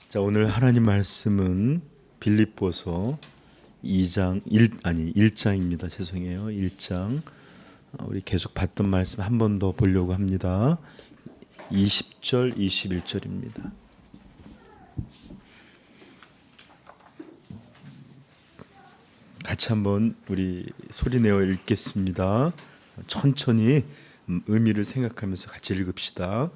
자, 오늘 하나님 말씀은 빌립보서 1장입니다. 죄송해요. 1장. 우리 계속 봤던 말씀 한 번 더 보려고 합니다. 20절, 21절입니다. 같이 한번 우리 소리 내어 읽겠습니다. 천천히 의미를 생각하면서 같이 읽읍시다.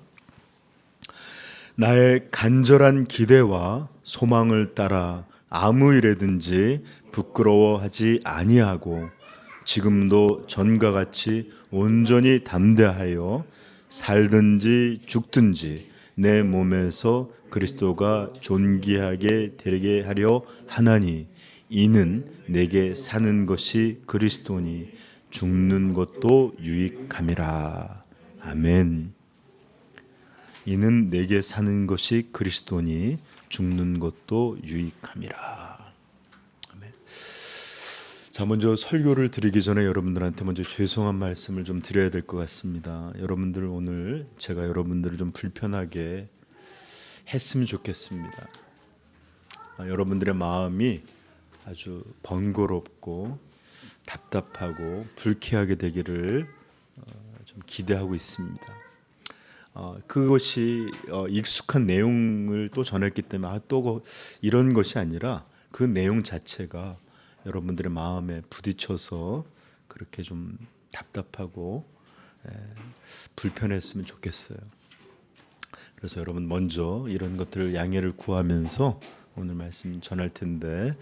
나의 간절한 기대와 소망을 따라 아무 일에든지 부끄러워하지 아니하고 지금도 전과 같이 온전히 담대하여 살든지 죽든지 내 몸에서 그리스도가 존귀하게 되게 하려 하나니 이는 내게 사는 것이 그리스도니 죽는 것도 유익함이라. 아멘. 이는 내게 사는 것이 그리스도니 죽는 것도 유익함이라. 아멘. 자, 먼저 설교를 드리기 전에 여러분들한테 먼저 죄송한 말씀을 좀 드려야 될 것 같습니다. 여러분들 오늘 제가 여러분들을 좀 불편하게 했으면 좋겠습니다. 여러분들의 마음이 아주 번거롭고 답답하고 불쾌하게 되기를 좀 기대하고 있습니다. 그것이 익숙한 내용을 또 전했기 때문에 또 이런 것이 아니라 그 내용 자체가 여러분들의 마음에 부딪혀서 그렇게 좀 답답하고 불편했으면 좋겠어요. 그래서 여러분 먼저 이런 것들을 양해를 구하면서 오늘 말씀 전할 텐데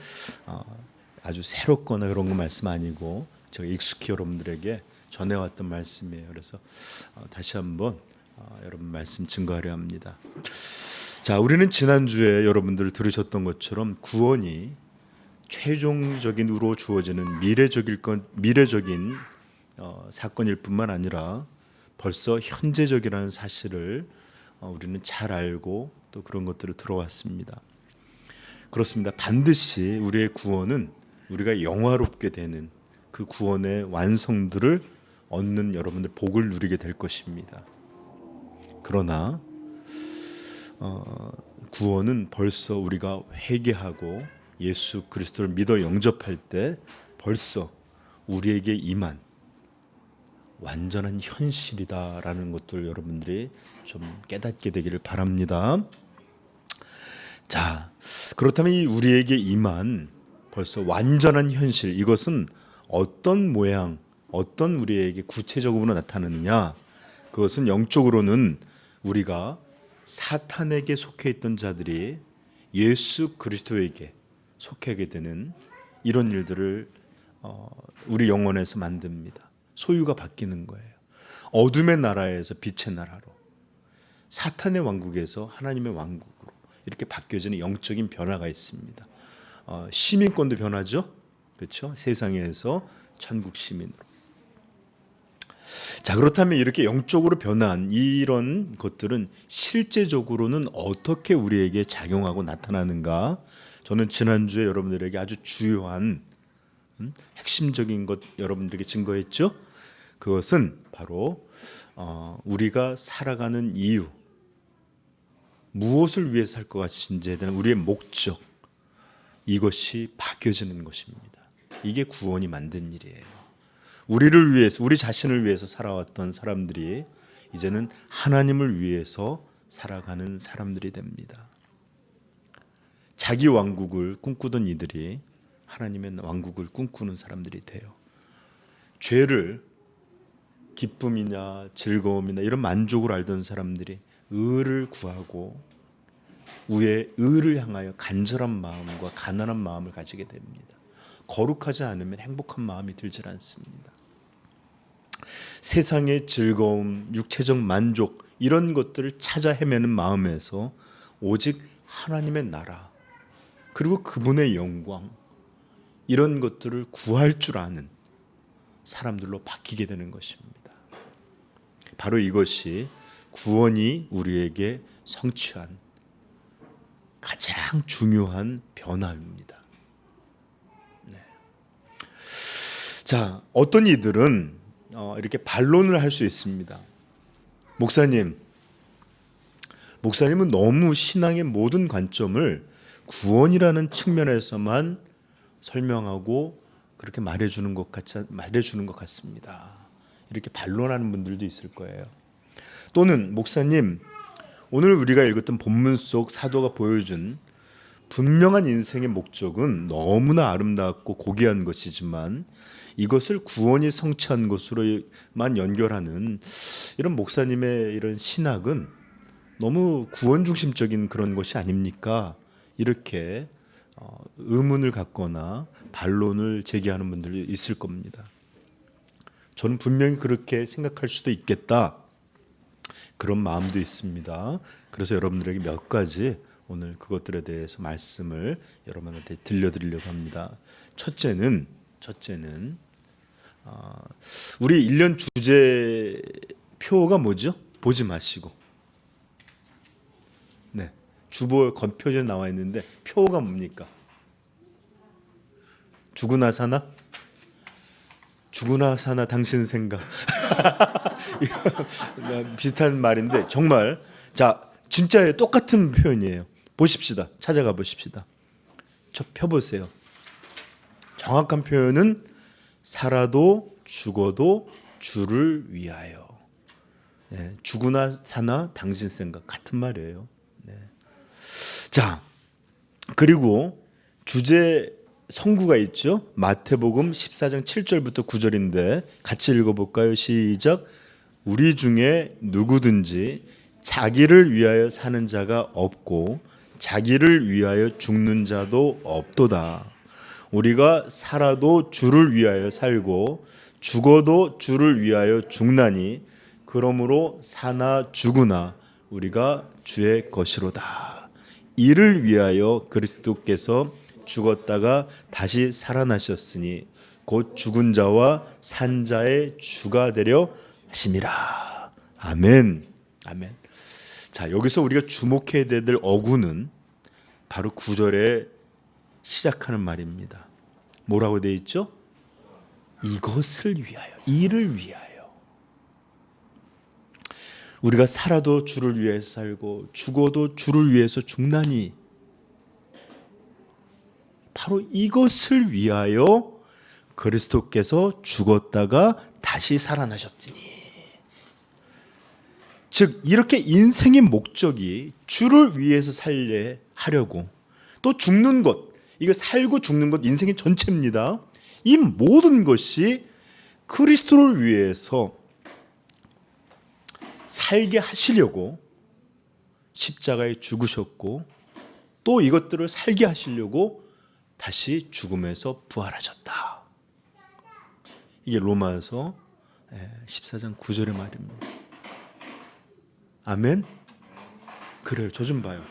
아주 새롭거나 그런 거 말씀 아니고 제가 익숙히 여러분들에게 전해왔던 말씀이에요. 그래서 다시 한번 여러분 말씀 증거하려 합니다. 자, 우리는 지난주에 여러분들 들으셨던 것처럼 구원이 최종적인으로 주어지는 미래적인 사건일 뿐만 아니라 벌써 현재적이라는 사실을 우리는 잘 알고 또 그런 것들을 들어왔습니다. 그렇습니다. 반드시 우리의 구원은 우리가 영화롭게 되는 그 구원의 완성들을 얻는 여러분들 복을 누리게 될 것입니다. 그러나 구원은 벌써 우리가 회개하고 예수 그리스도를 믿어 영접할 때 벌써 우리에게 임한 완전한 현실이다라는 것들 여러분들이 좀 깨닫게 되기를 바랍니다. 자, 그렇다면 이 우리에게 임한 벌써 완전한 현실, 이것은 어떤 모양, 어떤 우리에게 구체적으로 나타나느냐? 그것은 영적으로는 우리가 사탄에게 속해 있던 자들이 예수 그리스도에게 속하게 되는 이런 일들을 우리 영혼에서 만듭니다. 소유가 바뀌는 거예요. 어둠의 나라에서 빛의 나라로, 사탄의 왕국에서 하나님의 왕국으로 이렇게 바뀌어지는 영적인 변화가 있습니다. 시민권도 변하죠. 그렇죠? 세상에서 천국 시민으로. 자, 그렇다면 이렇게 영적으로 변한 이런 것들은 실제적으로는 어떻게 우리에게 작용하고 나타나는가? 저는 지난주에 여러분들에게 아주 주요한 핵심적인 것 여러분들에게 증거했죠. 그것은 바로 우리가 살아가는 이유, 무엇을 위해서 살 것 같은지에 대한 우리의 목적, 이것이 바뀌어지는 것입니다. 이게 구원이 만든 일이에요. 우리를 위해서, 우리 자신을 위해서 살아왔던 사람들이 이제는 하나님을 위해서 살아가는 사람들이 됩니다. 자기 왕국을 꿈꾸던 이들이 하나님의 왕국을 꿈꾸는 사람들이 돼요. 죄를 기쁨이나 즐거움이나 이런 만족을 알던 사람들이 의를 구하고 우의 의를 향하여 간절한 마음과 가난한 마음을 가지게 됩니다. 거룩하지 않으면 행복한 마음이 들질 않습니다. 세상의 즐거움, 육체적 만족 이런 것들을 찾아 헤매는 마음에서 오직 하나님의 나라 그리고 그분의 영광 이런 것들을 구할 줄 아는 사람들로 바뀌게 되는 것입니다. 바로 이것이 구원이 우리에게 성취한 가장 중요한 변화입니다. 네. 자, 어떤 이들은 이렇게 반론을 할 수 있습니다. 목사님, 목사님은 너무 신앙의 모든 관점을 구원이라는 측면에서만 설명하고 그렇게 말해주는 것 같습니다. 이렇게 반론하는 분들도 있을 거예요. 또는 목사님, 오늘 우리가 읽었던 본문 속 사도가 보여준 분명한 인생의 목적은 너무나 아름답고 고귀한 것이지만 이것을 구원이 성취한 것으로만 연결하는 이런 목사님의 이런 신학은 너무 구원 중심적인 그런 것이 아닙니까? 이렇게 의문을 갖거나 반론을 제기하는 분들이 있을 겁니다. 저는 분명히 그렇게 생각할 수도 있겠다, 그런 마음도 있습니다. 그래서 여러분들에게 몇 가지 오늘 그것들에 대해서 말씀을 여러분한테 들려드리려고 합니다. 첫째는 우리 1년 주제 표가 뭐죠? 보지 마시고, 네, 주보 건표에 나와 있는데 표가 뭡니까? 죽으나 사나? 죽으나 사나 당신 생각. 비슷한 말인데 정말, 자, 진짜 똑같은 표현이에요. 보십시다. 찾아가 보십시다. 저 펴보세요. 정확한 표현은 살아도 죽어도 주를 위하여. 네, 죽으나 사나 당신 생각, 같은 말이에요. 네. 자, 그리고 주제 성구가 있죠. 마태복음 14장 7절부터 9절인데 같이 읽어볼까요? 시작. 우리 중에 누구든지 자기를 위하여 사는 자가 없고 자기를 위하여 죽는 자도 없도다. 우리가 살아도 주를 위하여 살고 죽어도 주를 위하여 죽나니 그러므로 사나 죽으나 우리가 주의 것이로다. 이를 위하여 그리스도께서 죽었다가 다시 살아나셨으니 곧 죽은 자와 산 자의 주가 되려 하심이라. 아멘. 아멘. 자, 여기서 우리가 주목해야 될 어구는 바로 9절에 시작하는 말입니다. 뭐라고 되어 있죠? 이것을 위하여, 이를 위하여. 우리가 살아도 주를 위해서 살고 죽어도 주를 위해서 죽나니 바로 이것을 위하여 그리스도께서 죽었다가 다시 살아나셨으니. 즉 이렇게 인생의 목적이 주를 위해서 살게 하려고, 또 죽는 것, 이거 살고 죽는 것 인생의 전체입니다. 이 모든 것이 그리스도를 위해서 살게 하시려고 십자가에 죽으셨고 또 이것들을 살게 하시려고 다시 죽음에서 부활하셨다. 이게 로마서 14장 9절의 말입니다. 아멘. 그래요. 저 좀 봐요.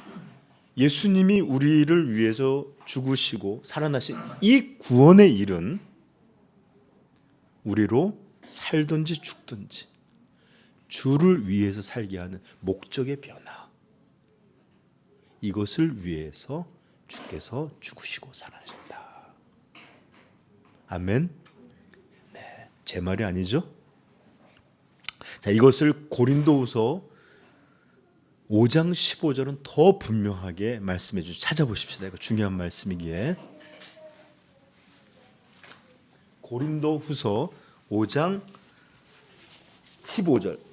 예수님이 우리를 위해서 죽으시고 살아나신 이 구원의 일은 우리로 살든지 죽든지 주를 위해서 살게 하는 목적의 변화, 이것을 위해서 주께서 죽으시고 살아나셨다. 아멘. 네, 제 말이 아니죠? 자, 이것을 고린도후서 5장 15절은 더 분명하게 말씀해 주시죠. 찾아보십시다. 이거 중요한 말씀이기에. 고린도후서 5장 15절.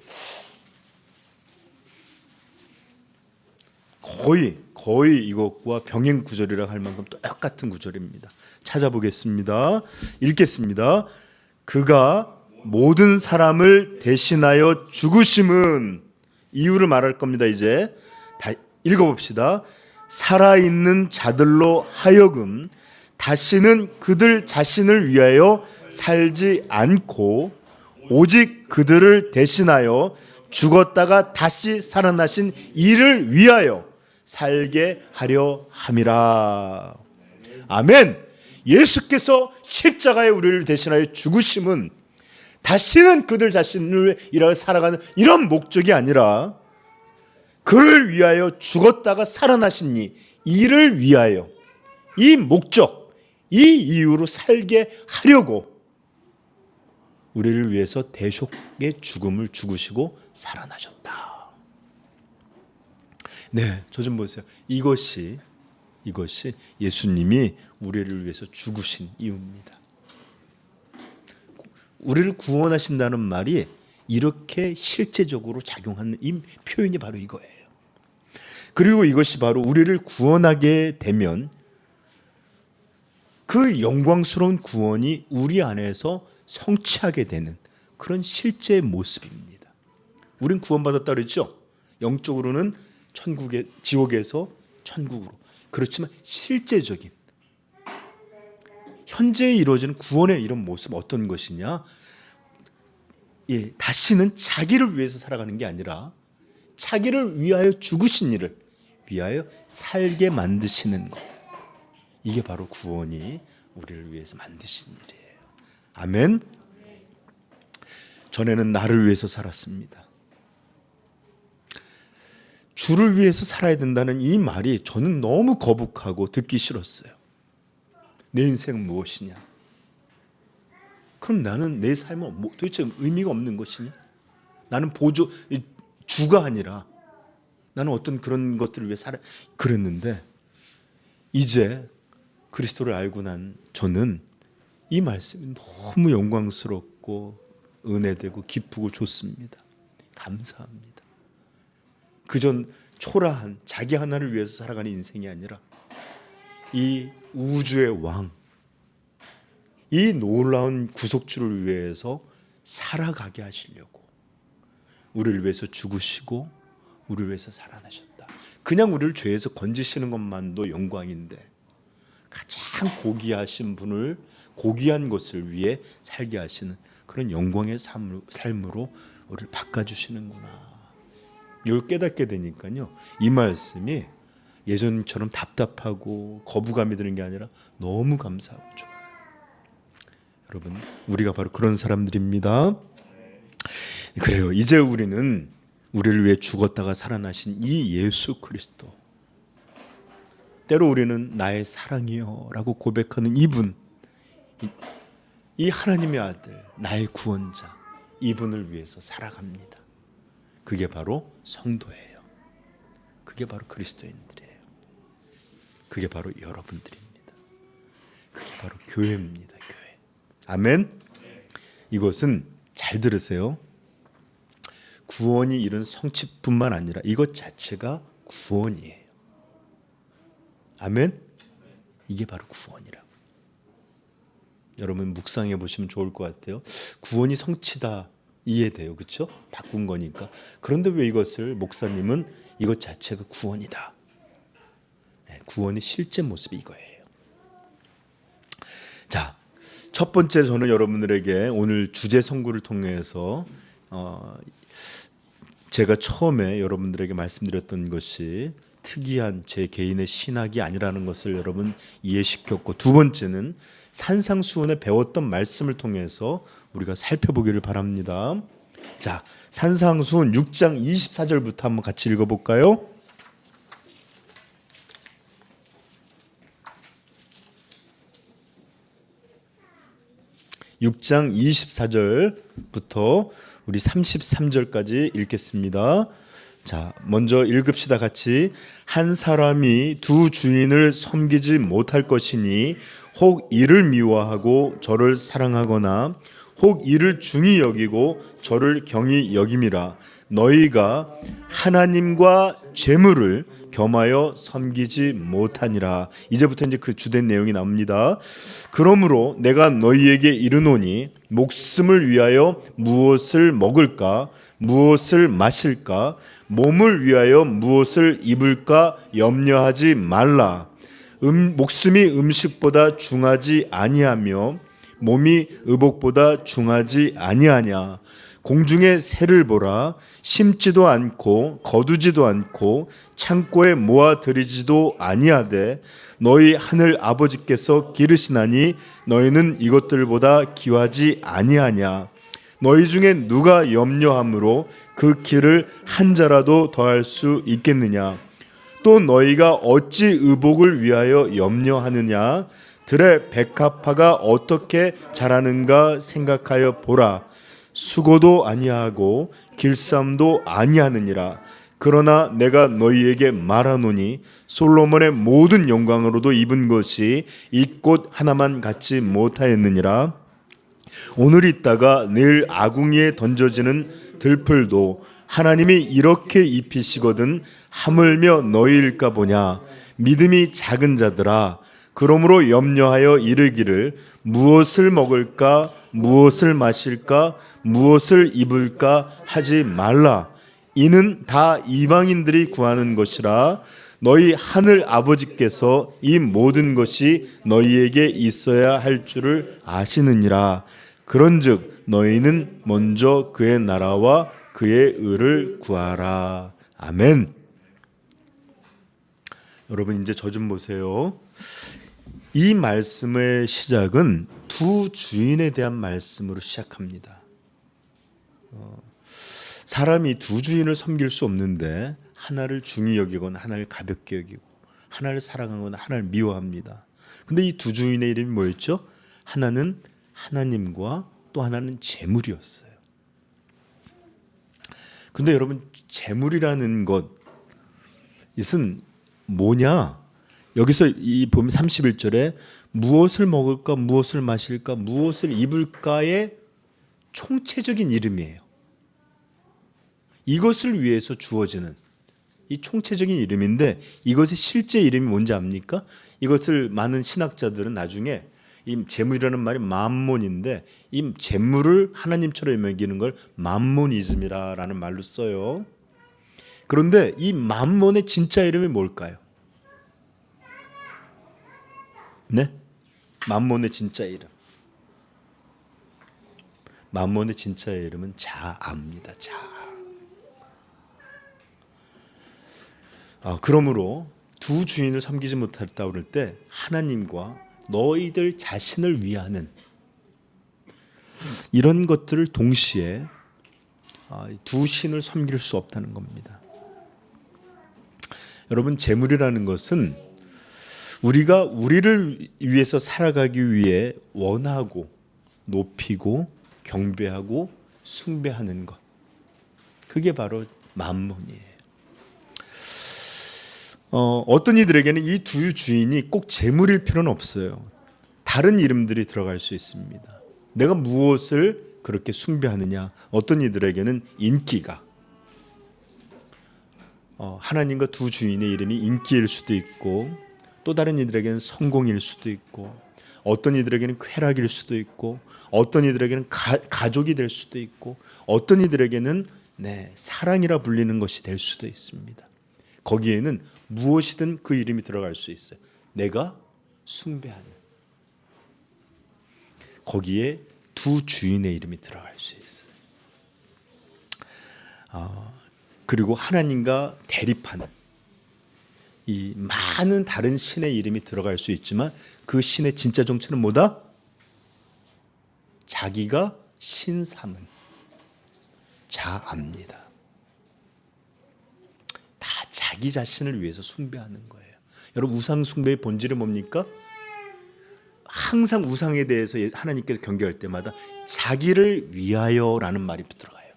거의 이것과 병행 구절이라 할 만큼 똑같은 구절입니다. 찾아보겠습니다. 읽겠습니다. 그가 모든 사람을 대신하여 죽으심은, 이유를 말할 겁니다. 이제 다 읽어봅시다. 살아있는 자들로 하여금 다시는 그들 자신을 위하여 살지 않고 오직 그들을 대신하여 죽었다가 다시 살아나신 이를 위하여 살게 하려 함이라. 아멘. 예수께서 십자가에 우리를 대신하여 죽으심은 다시는 그들 자신을 위하여 살아가는 이런 목적이 아니라 그를 위하여 죽었다가 살아나신 이를 위하여, 이 목적, 이 이유로 살게 하려고 우리를 위해서 대속의 죽음을 죽으시고 살아나셨다. 네, 저 좀 보세요. 이것이 예수님이 우리를 위해서 죽으신 이유입니다. 우리를 구원하신다는 말이 이렇게 실제적으로 작용하는 이 표현이 바로 이거예요. 그리고 이것이 바로 우리를 구원하게 되면 그 영광스러운 구원이 우리 안에서 성취하게 되는 그런 실제 모습입니다. 우린 구원받았다 그랬죠? 영적으로는 지옥에서 천국으로. 그렇지만 실제적인 현재 이루어지는 구원의 이런 모습 어떤 것이냐? 다시는 자기를 위해서 살아가는 게 아니라 자기를 위하여 죽으신 이를 위하여 살게 만드시는 것. 이게 바로 구원이 우리를 위해서 만드신 일이에요. 아멘. 전에는 나를 위해서 살았습니다. 주를 위해서 살아야 된다는 이 말이 저는 너무 거북하고 듣기 싫었어요. 내 인생은 무엇이냐? 그럼 나는 내 삶은 도대체 의미가 없는 것이냐? 나는 주가 아니라 나는 어떤 그런 것들을 위해 살아. 그랬는데 이제 그리스도를 알고 난 저는 이 말씀이 너무 영광스럽고 은혜되고 기쁘고 좋습니다. 감사합니다. 그전 초라한 자기 하나를 위해서 살아가는 인생이 아니라 이 우주의 왕, 이 놀라운 구속주를 위해서 살아가게 하시려고 우리를 위해서 죽으시고 우리를 위해서 살아나셨다. 그냥 우리를 죄에서 건지시는 것만도 영광인데 가장 고귀하신 분을 고귀한 것을 위해 살게 하시는 그런 영광의 삶으로 우리를 바꿔주시는구나. 이걸 깨닫게 되니까요, 이 말씀이 예전처럼 답답하고 거부감이 드는 게 아니라 너무 감사하고 좋아요. 여러분, 우리가 바로 그런 사람들입니다. 그래요. 이제 우리는 우리를 위해 죽었다가 살아나신 이 예수 그리스도, 때로 우리는 나의 사랑이요 라고 고백하는 이분, 이 하나님의 아들, 나의 구원자, 이분을 위해서 살아갑니다. 그게 바로 성도예요. 그게 바로 그리스도인들이에요. 그게 바로 여러분들입니다. 그게 바로 교회입니다. 교회. 아멘. 이것은 잘 들으세요. 구원이 이룬 성취뿐만 아니라 이것 자체가 구원이에요. 아멘. 이게 바로 구원이라고. 여러분 묵상해 보시면 좋을 것 같아요. 구원이 성취다 이해돼요, 그렇죠? 바꾼 거니까. 그런데 왜 이것을 목사님은 이것 자체가 구원이다. 네, 구원의 실제 모습이 이거예요. 자, 첫 번째 저는 여러분들에게 오늘 주제 선구를 통해서 제가 처음에 여러분들에게 말씀드렸던 것이 특이한 제 개인의 신학이 아니라는 것을 여러분 이해시켰고, 두 번째는 산상수훈에 배웠던 말씀을 통해서 우리가 살펴보기를 바랍니다. 자, 산상수훈 6장 24절부터 한번 같이 읽어볼까요? (6장 24절부터) 우리 33절까지 읽겠습니다. 자, 먼저 읽읍시다. 같이. 한 사람이 두 주인을 섬기지 못할 것이니 혹 이를 미워하고 저를 사랑하거나 혹 이를 중히 여기고 저를 경히 여김이라. 너희가 하나님과 재물을 겸하여 섬기지 못하니라. 이제부터 이제 그 주된 내용이 나옵니다. 그러므로 내가 너희에게 이르노니 목숨을 위하여 무엇을 먹을까, 무엇을 마실까, 몸을 위하여 무엇을 입을까 염려하지 말라. 목숨이 음식보다 중하지 아니하며 몸이 의복보다 중하지 아니하냐. 공중의 새를 보라. 심지도 않고 거두지도 않고 창고에 모아들이지도 아니하되 너희 하늘 아버지께서 기르시나니 너희는 이것들보다 귀하지 아니하냐. 너희 중에 누가 염려함으로 그 길을 한 자라도 더할 수 있겠느냐. 또 너희가 어찌 의복을 위하여 염려하느냐. 들의 백합화가 어떻게 자라는가 생각하여 보라. 수고도 아니하고 길쌈도 아니하느니라. 그러나 내가 너희에게 말하노니 솔로몬의 모든 영광으로도 입은 것이 이 꽃 하나만 갖지 못하였느니라. 오늘 있다가 내일 아궁이에 던져지는 들풀도 하나님이 이렇게 입히시거든 하물며 너희일까 보냐. 믿음이 작은 자들아, 그러므로 염려하여 이르기를 무엇을 먹을까 무엇을 마실까 무엇을 입을까 하지 말라. 이는 다 이방인들이 구하는 것이라. 너희 하늘 아버지께서 이 모든 것이 너희에게 있어야 할 줄을 아시느니라. 그런즉 너희는 먼저 그의 나라와 그의 의를 구하라. 아멘. 여러분 이제 저 좀 보세요. 이 말씀의 시작은 두 주인에 대한 말씀으로 시작합니다. 사람이 두 주인을 섬길 수 없는데 하나를 중히 여기거나 하나를 가볍게 여기고 하나를 사랑하거나 하나를 미워합니다. 근데 이 두 주인의 이름이 뭐였죠? 하나는 하나님과 또 하나는 재물이었어요. 근데 여러분 재물이라는 것은 뭐냐? 여기서 이 보면 31절에 무엇을 먹을까 무엇을 마실까 무엇을 입을까의 총체적인 이름이에요. 이것을 위해서 주어지는 이 총체적인 이름인데 이것의 실제 이름이 뭔지 압니까? 이것을 많은 신학자들은 나중에 이 재물이라는 말이 맘몬인데 이 재물을 하나님처럼 여기는 걸 맘모니즘이라는 말로 써요. 그런데 이 맘몬의 진짜 이름이 뭘까요? 네? 맘몬의 진짜 이름. 맘몬의 진짜 이름은 자아입니다. 자아. 그러므로 두 주인을 섬기지 못했다 그럴 때 하나님과 너희들 자신을 위하는 이런 것들을 동시에 두 신을 섬길 수 없다는 겁니다. 여러분 재물이라는 것은 우리가 우리를 위해서 살아가기 위해 원하고 높이고 경배하고 숭배하는 것, 그게 바로 맘몬이에요. 어떤 이들에게는 이 두 주인이 꼭 재물일 필요는 없어요. 다른 이름들이 들어갈 수 있습니다. 내가 무엇을 그렇게 숭배하느냐. 어떤 이들에게는 인기가, 하나님과 두 주인의 이름이 인기일 수도 있고, 또 다른 이들에게는 성공일 수도 있고, 어떤 이들에게는 쾌락일 수도 있고, 어떤 이들에게는 가족이 될 수도 있고, 어떤 이들에게는 사랑이라 불리는 것이 될 수도 있습니다. 거기에는 무엇이든 그 이름이 들어갈 수 있어요. 내가 숭배하는, 거기에 두 주인의 이름이 들어갈 수 있어요. 그리고 하나님과 대립하는 이 많은 다른 신의 이름이 들어갈 수 있지만 그 신의 진짜 정체는 뭐다? 자기가 신 삼은 자아입니다. 다 자기 자신을 위해서 숭배하는 거예요. 여러분 우상 숭배의 본질은 뭡니까? 항상 우상에 대해서 하나님께서 경계할 때마다 자기를 위하여라는 말이 들어가요.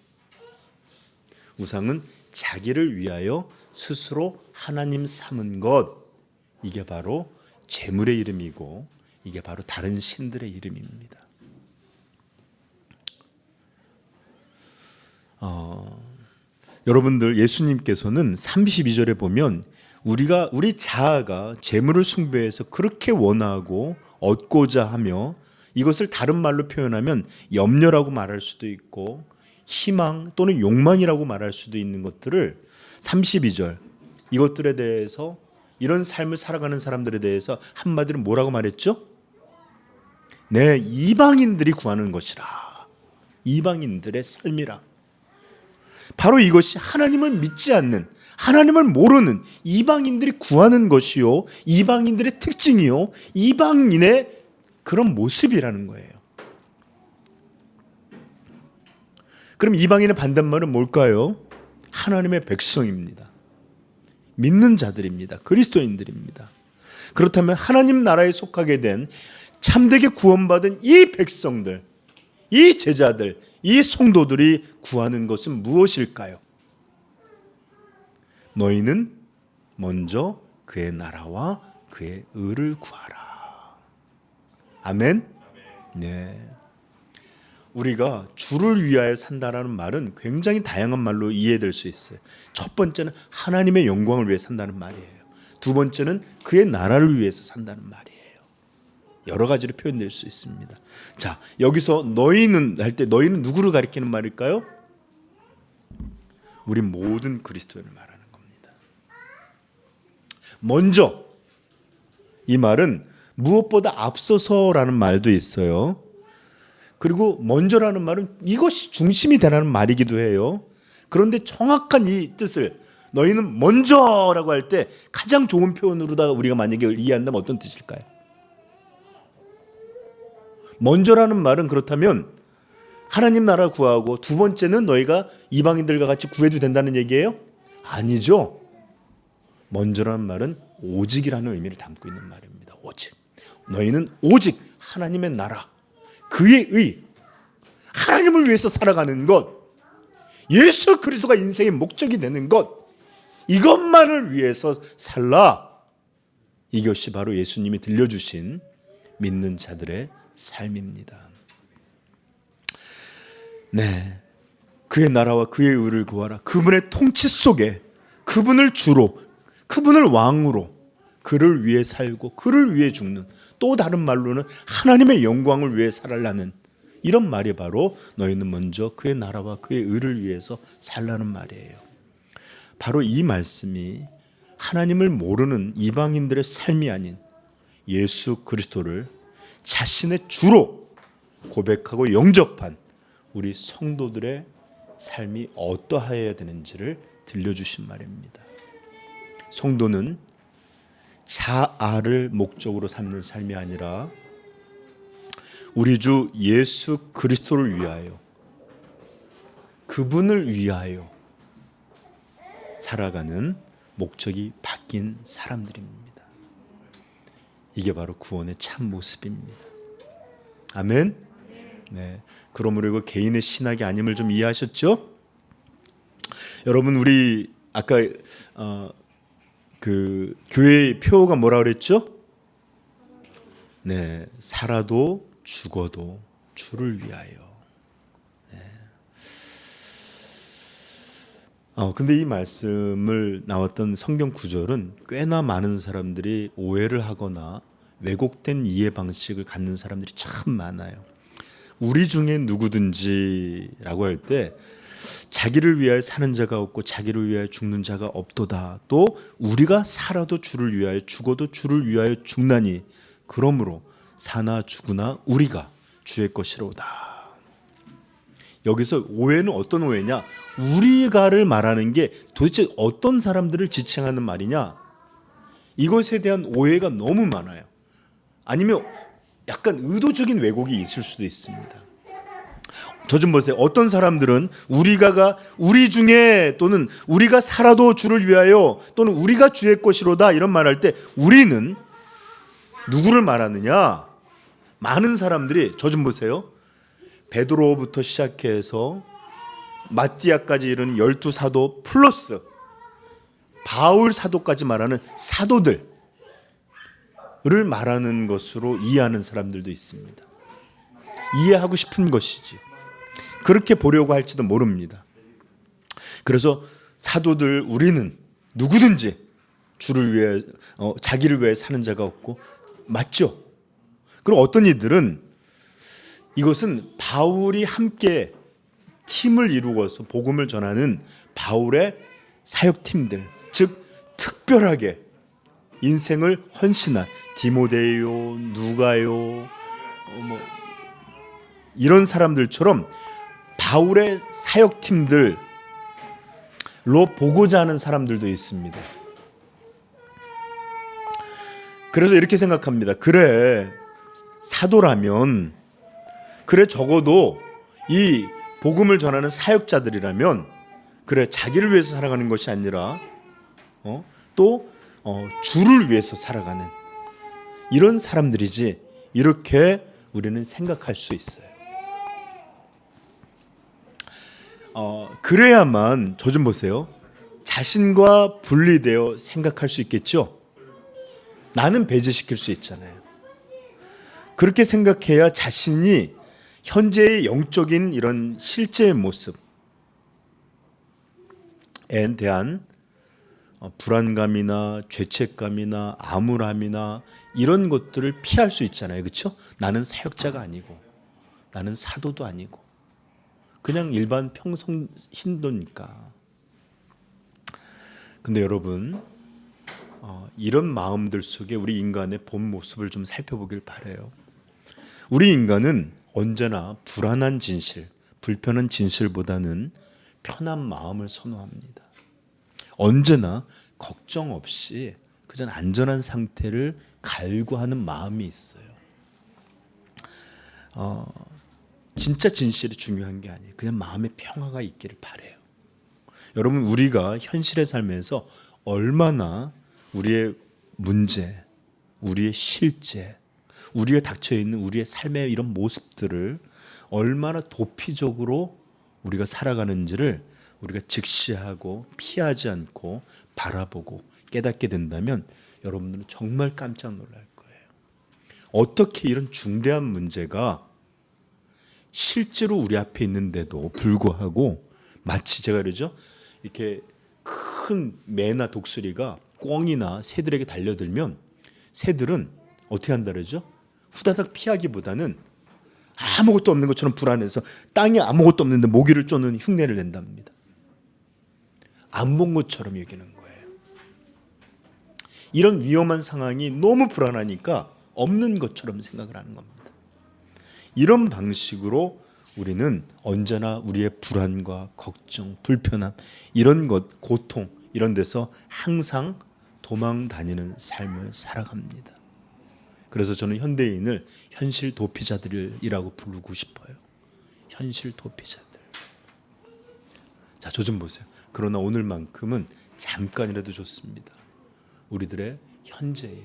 우상은 자기를 위하여 스스로 하나님 삼은 것, 이게 바로 재물의 이름이고 이게 바로 다른 신들의 이름입니다. 여러분들 예수님께서는 32절에 보면 우리 자아가 재물을 숭배해서 그렇게 원하고 얻고자 하며 이것을 다른 말로 표현하면 염려라고 말할 수도 있고 희망 또는 욕망이라고 말할 수도 있는 것들을 32절 이것들에 대해서 이런 삶을 살아가는 사람들에 대해서 한마디로 뭐라고 말했죠? 네, 이방인들이 구하는 것이라. 이방인들의 삶이라. 바로 이것이 하나님을 믿지 않는, 하나님을 모르는 이방인들이 구하는 것이요, 이방인들의 특징이요, 이방인의 그런 모습이라는 거예요. 그럼 이방인의 반대말은 뭘까요? 하나님의 백성입니다. 믿는 자들입니다. 그리스도인들입니다. 그렇다면 하나님 나라에 속하게 된 참되게 구원받은 이 백성들, 이 제자들, 이 성도들이 구하는 것은 무엇일까요? 너희는 먼저 그의 나라와 그의 의를 구하라. 아멘. 네. 우리가 주를 위하여 산다라는 말은 굉장히 다양한 말로 이해될 수 있어요. 첫 번째는 하나님의 영광을 위해 산다는 말이에요. 두 번째는 그의 나라를 위해서 산다는 말이에요. 여러 가지로 표현될 수 있습니다. 자, 여기서 너희는 할 때 너희는 누구를 가리키는 말일까요? 우리 모든 그리스도인을 말하는 겁니다. 먼저, 이 말은 무엇보다 앞서서라는 말도 있어요. 그리고 먼저라는 말은 이것이 중심이 되라는 말이기도 해요. 그런데 정확한 이 뜻을 너희는 먼저라고 할 때 가장 좋은 표현으로다가 우리가 만약에 이해한다면 어떤 뜻일까요? 먼저라는 말은 그렇다면 하나님 나라 구하고 두 번째는 너희가 이방인들과 같이 구해도 된다는 얘기예요? 아니죠. 먼저라는 말은 오직이라는 의미를 담고 있는 말입니다. 오직. 너희는 오직 하나님의 나라, 그의 의, 하나님을 위해서 살아가는 것, 예수 그리스도가 인생의 목적이 되는 것, 이것만을 위해서 살라. 이것이 바로 예수님이 들려주신 믿는 자들의 삶입니다. 네, 그의 나라와 그의 의를 구하라. 그분의 통치 속에 그분을 주로, 그분을 왕으로, 그를 위해 살고 그를 위해 죽는, 또 다른 말로는 하나님의 영광을 위해 살라는 이런 말이 바로 너희는 먼저 그의 나라와 그의 의를 위해서 살라는 말이에요. 바로 이 말씀이 하나님을 모르는 이방인들의 삶이 아닌 예수 그리스도를 자신의 주로 고백하고 영접한 우리 성도들의 삶이 어떠하여야 되는지를 들려주신 말입니다. 성도는 자아를 목적으로 삼는 삶이 아니라 우리 주 예수 그리스도를 위하여, 그분을 위하여 살아가는 목적이 바뀐 사람들입니다. 이게 바로 구원의 참 모습입니다. 아멘. 네. 그러므로 이거 개인의 신학이 아님을 좀 이해하셨죠? 여러분, 우리 아까 그 교회의 표어가 뭐라 그랬죠? 네, 살아도 죽어도 주를 위하여. 네. 근데 이 말씀을 나왔던 성경 구절은 꽤나 많은 사람들이 오해를 하거나 왜곡된 이해 방식을 갖는 사람들이 참 많아요. 우리 중에 누구든지라고 할 때 자기를 위하여 사는 자가 없고 자기를 위하여 죽는 자가 없도다. 또 우리가 살아도 주를 위하여 죽어도 주를 위하여 죽나니 그러므로 사나 죽으나 우리가 주의 것이로다. 여기서 오해는 어떤 오해냐? 우리가를 말하는 게 도대체 어떤 사람들을 지칭하는 말이냐? 이것에 대한 오해가 너무 많아요. 아니면 약간 의도적인 왜곡이 있을 수도 있습니다. 저 좀 보세요. 어떤 사람들은 우리가가 우리 중에 또는 우리가 살아도 주를 위하여 또는 우리가 주의 것이로다 이런 말할 때 우리는 누구를 말하느냐? 많은 사람들이 저 좀 보세요. 베드로부터 시작해서 마띠아까지 이르는 12사도 플러스 바울 사도까지 말하는 사도들을 말하는 것으로 이해하는 사람들도 있습니다. 이해하고 싶은 것이지. 그렇게 보려고 할지도 모릅니다. 그래서 사도들 우리는 누구든지 주를 위해 자기를 위해 사는 자가 없고 맞죠? 그리고 어떤 이들은 이것은 바울이 함께 팀을 이루어서 복음을 전하는 바울의 사역팀들, 즉 특별하게 인생을 헌신한 디모데요, 누가요, 이런 사람들처럼 바울의 사역팀들로 보고자 하는 사람들도 있습니다. 그래서 이렇게 생각합니다. 그래, 사도라면, 그래 적어도 이 복음을 전하는 사역자들이라면 그래 자기를 위해서 살아가는 것이 아니라 또 주를 위해서 살아가는 이런 사람들이지, 이렇게 우리는 생각할 수 있어요. 그래야만 저 좀 보세요. 자신과 분리되어 생각할 수 있겠죠? 나는 배제시킬 수 있잖아요. 그렇게 생각해야 자신이 현재의 영적인 이런 실제의 모습에 대한 불안감이나 죄책감이나 암울함이나 이런 것들을 피할 수 있잖아요. 그렇죠? 나는 사역자가 아니고 나는 사도도 아니고 그냥 일반 평성 신도니까. 근데 여러분, 이런 마음들 속에 우리 인간의 본 모습을 좀 살펴보길 바라요. 우리 인간은 언제나 불안한 진실, 불편한 진실보다는 편한 마음을 선호합니다. 언제나 걱정 없이 그저 안전한 상태를 갈구하는 마음이 있어요. 진짜 진실이 중요한 게 아니에요. 그냥 마음의 평화가 있기를 바라요. 여러분, 우리가 현실의 삶에서 얼마나 우리의 문제, 우리의 실제, 우리가 닥쳐있는 우리의 삶의 이런 모습들을 얼마나 도피적으로 우리가 살아가는지를 우리가 직시하고 피하지 않고 바라보고 깨닫게 된다면 여러분들은 정말 깜짝 놀랄 거예요. 어떻게 이런 중대한 문제가 실제로 우리 앞에 있는데도 불구하고 마치 제가 그러죠. 이렇게 큰 매나 독수리가 꿩이나 새들에게 달려들면 새들은 어떻게 한다 그러죠? 후다닥 피하기보다는 아무것도 없는 것처럼 불안해서 땅에 아무것도 없는데 모기를 쫓는 흉내를 낸답니다. 안 본 것처럼 여기는 거예요. 이런 위험한 상황이 너무 불안하니까 없는 것처럼 생각을 하는 겁니다. 이런 방식으로 우리는 언제나 우리의 불안과 걱정, 불편함, 이런 것, 고통 이런 데서 항상 도망 다니는 삶을 살아갑니다. 그래서 저는 현대인을 현실 도피자들이라고 부르고 싶어요. 현실 도피자들. 자, 저 좀 보세요. 그러나 오늘만큼은 잠깐이라도 좋습니다. 우리들의 현재에,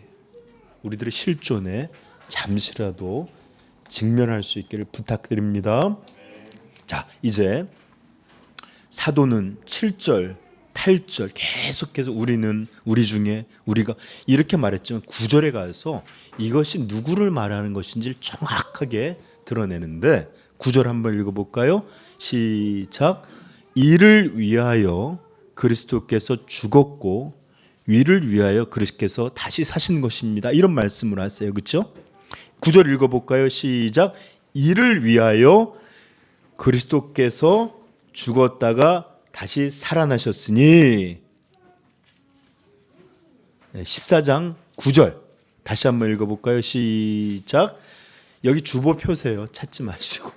우리들의 실존에 잠시라도 직면할 수 있기를 부탁드립니다. 자, 이제 사도는 7절, 8절 계속해서 우리 중에 우리가 이렇게 말했지만 9절에 가서 이것이 누구를 말하는 것인지를 정확하게 드러내는데 9절 한번 읽어볼까요? 시작. 이를 위하여 그리스도께서 죽었고 위를 위하여 그리스도께서 다시 사신 것입니다. 이런 말씀을 하세요. 그렇죠? 9절 읽어볼까요? 시작. 이를 위하여 그리스도께서 죽었다가 다시 살아나셨으니. 14장 9절 다시 한번 읽어볼까요? 시작. 여기 주보 펴세요. 찾지 마시고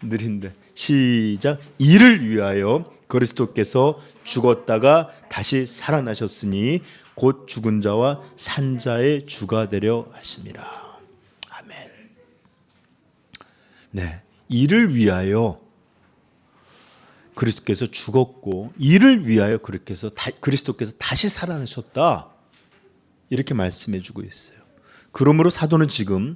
느린데. 시작. 이를 위하여 그리스도께서 죽었다가 다시 살아나셨으니 곧 죽은 자와 산 자의 주가 되려 하심이라. 아멘. 네, 이를 위하여 그리스도께서 죽었고 이를 위하여 그리스도께서 다시 살아나셨다. 이렇게 말씀해 주고 있어요. 그러므로 사도는 지금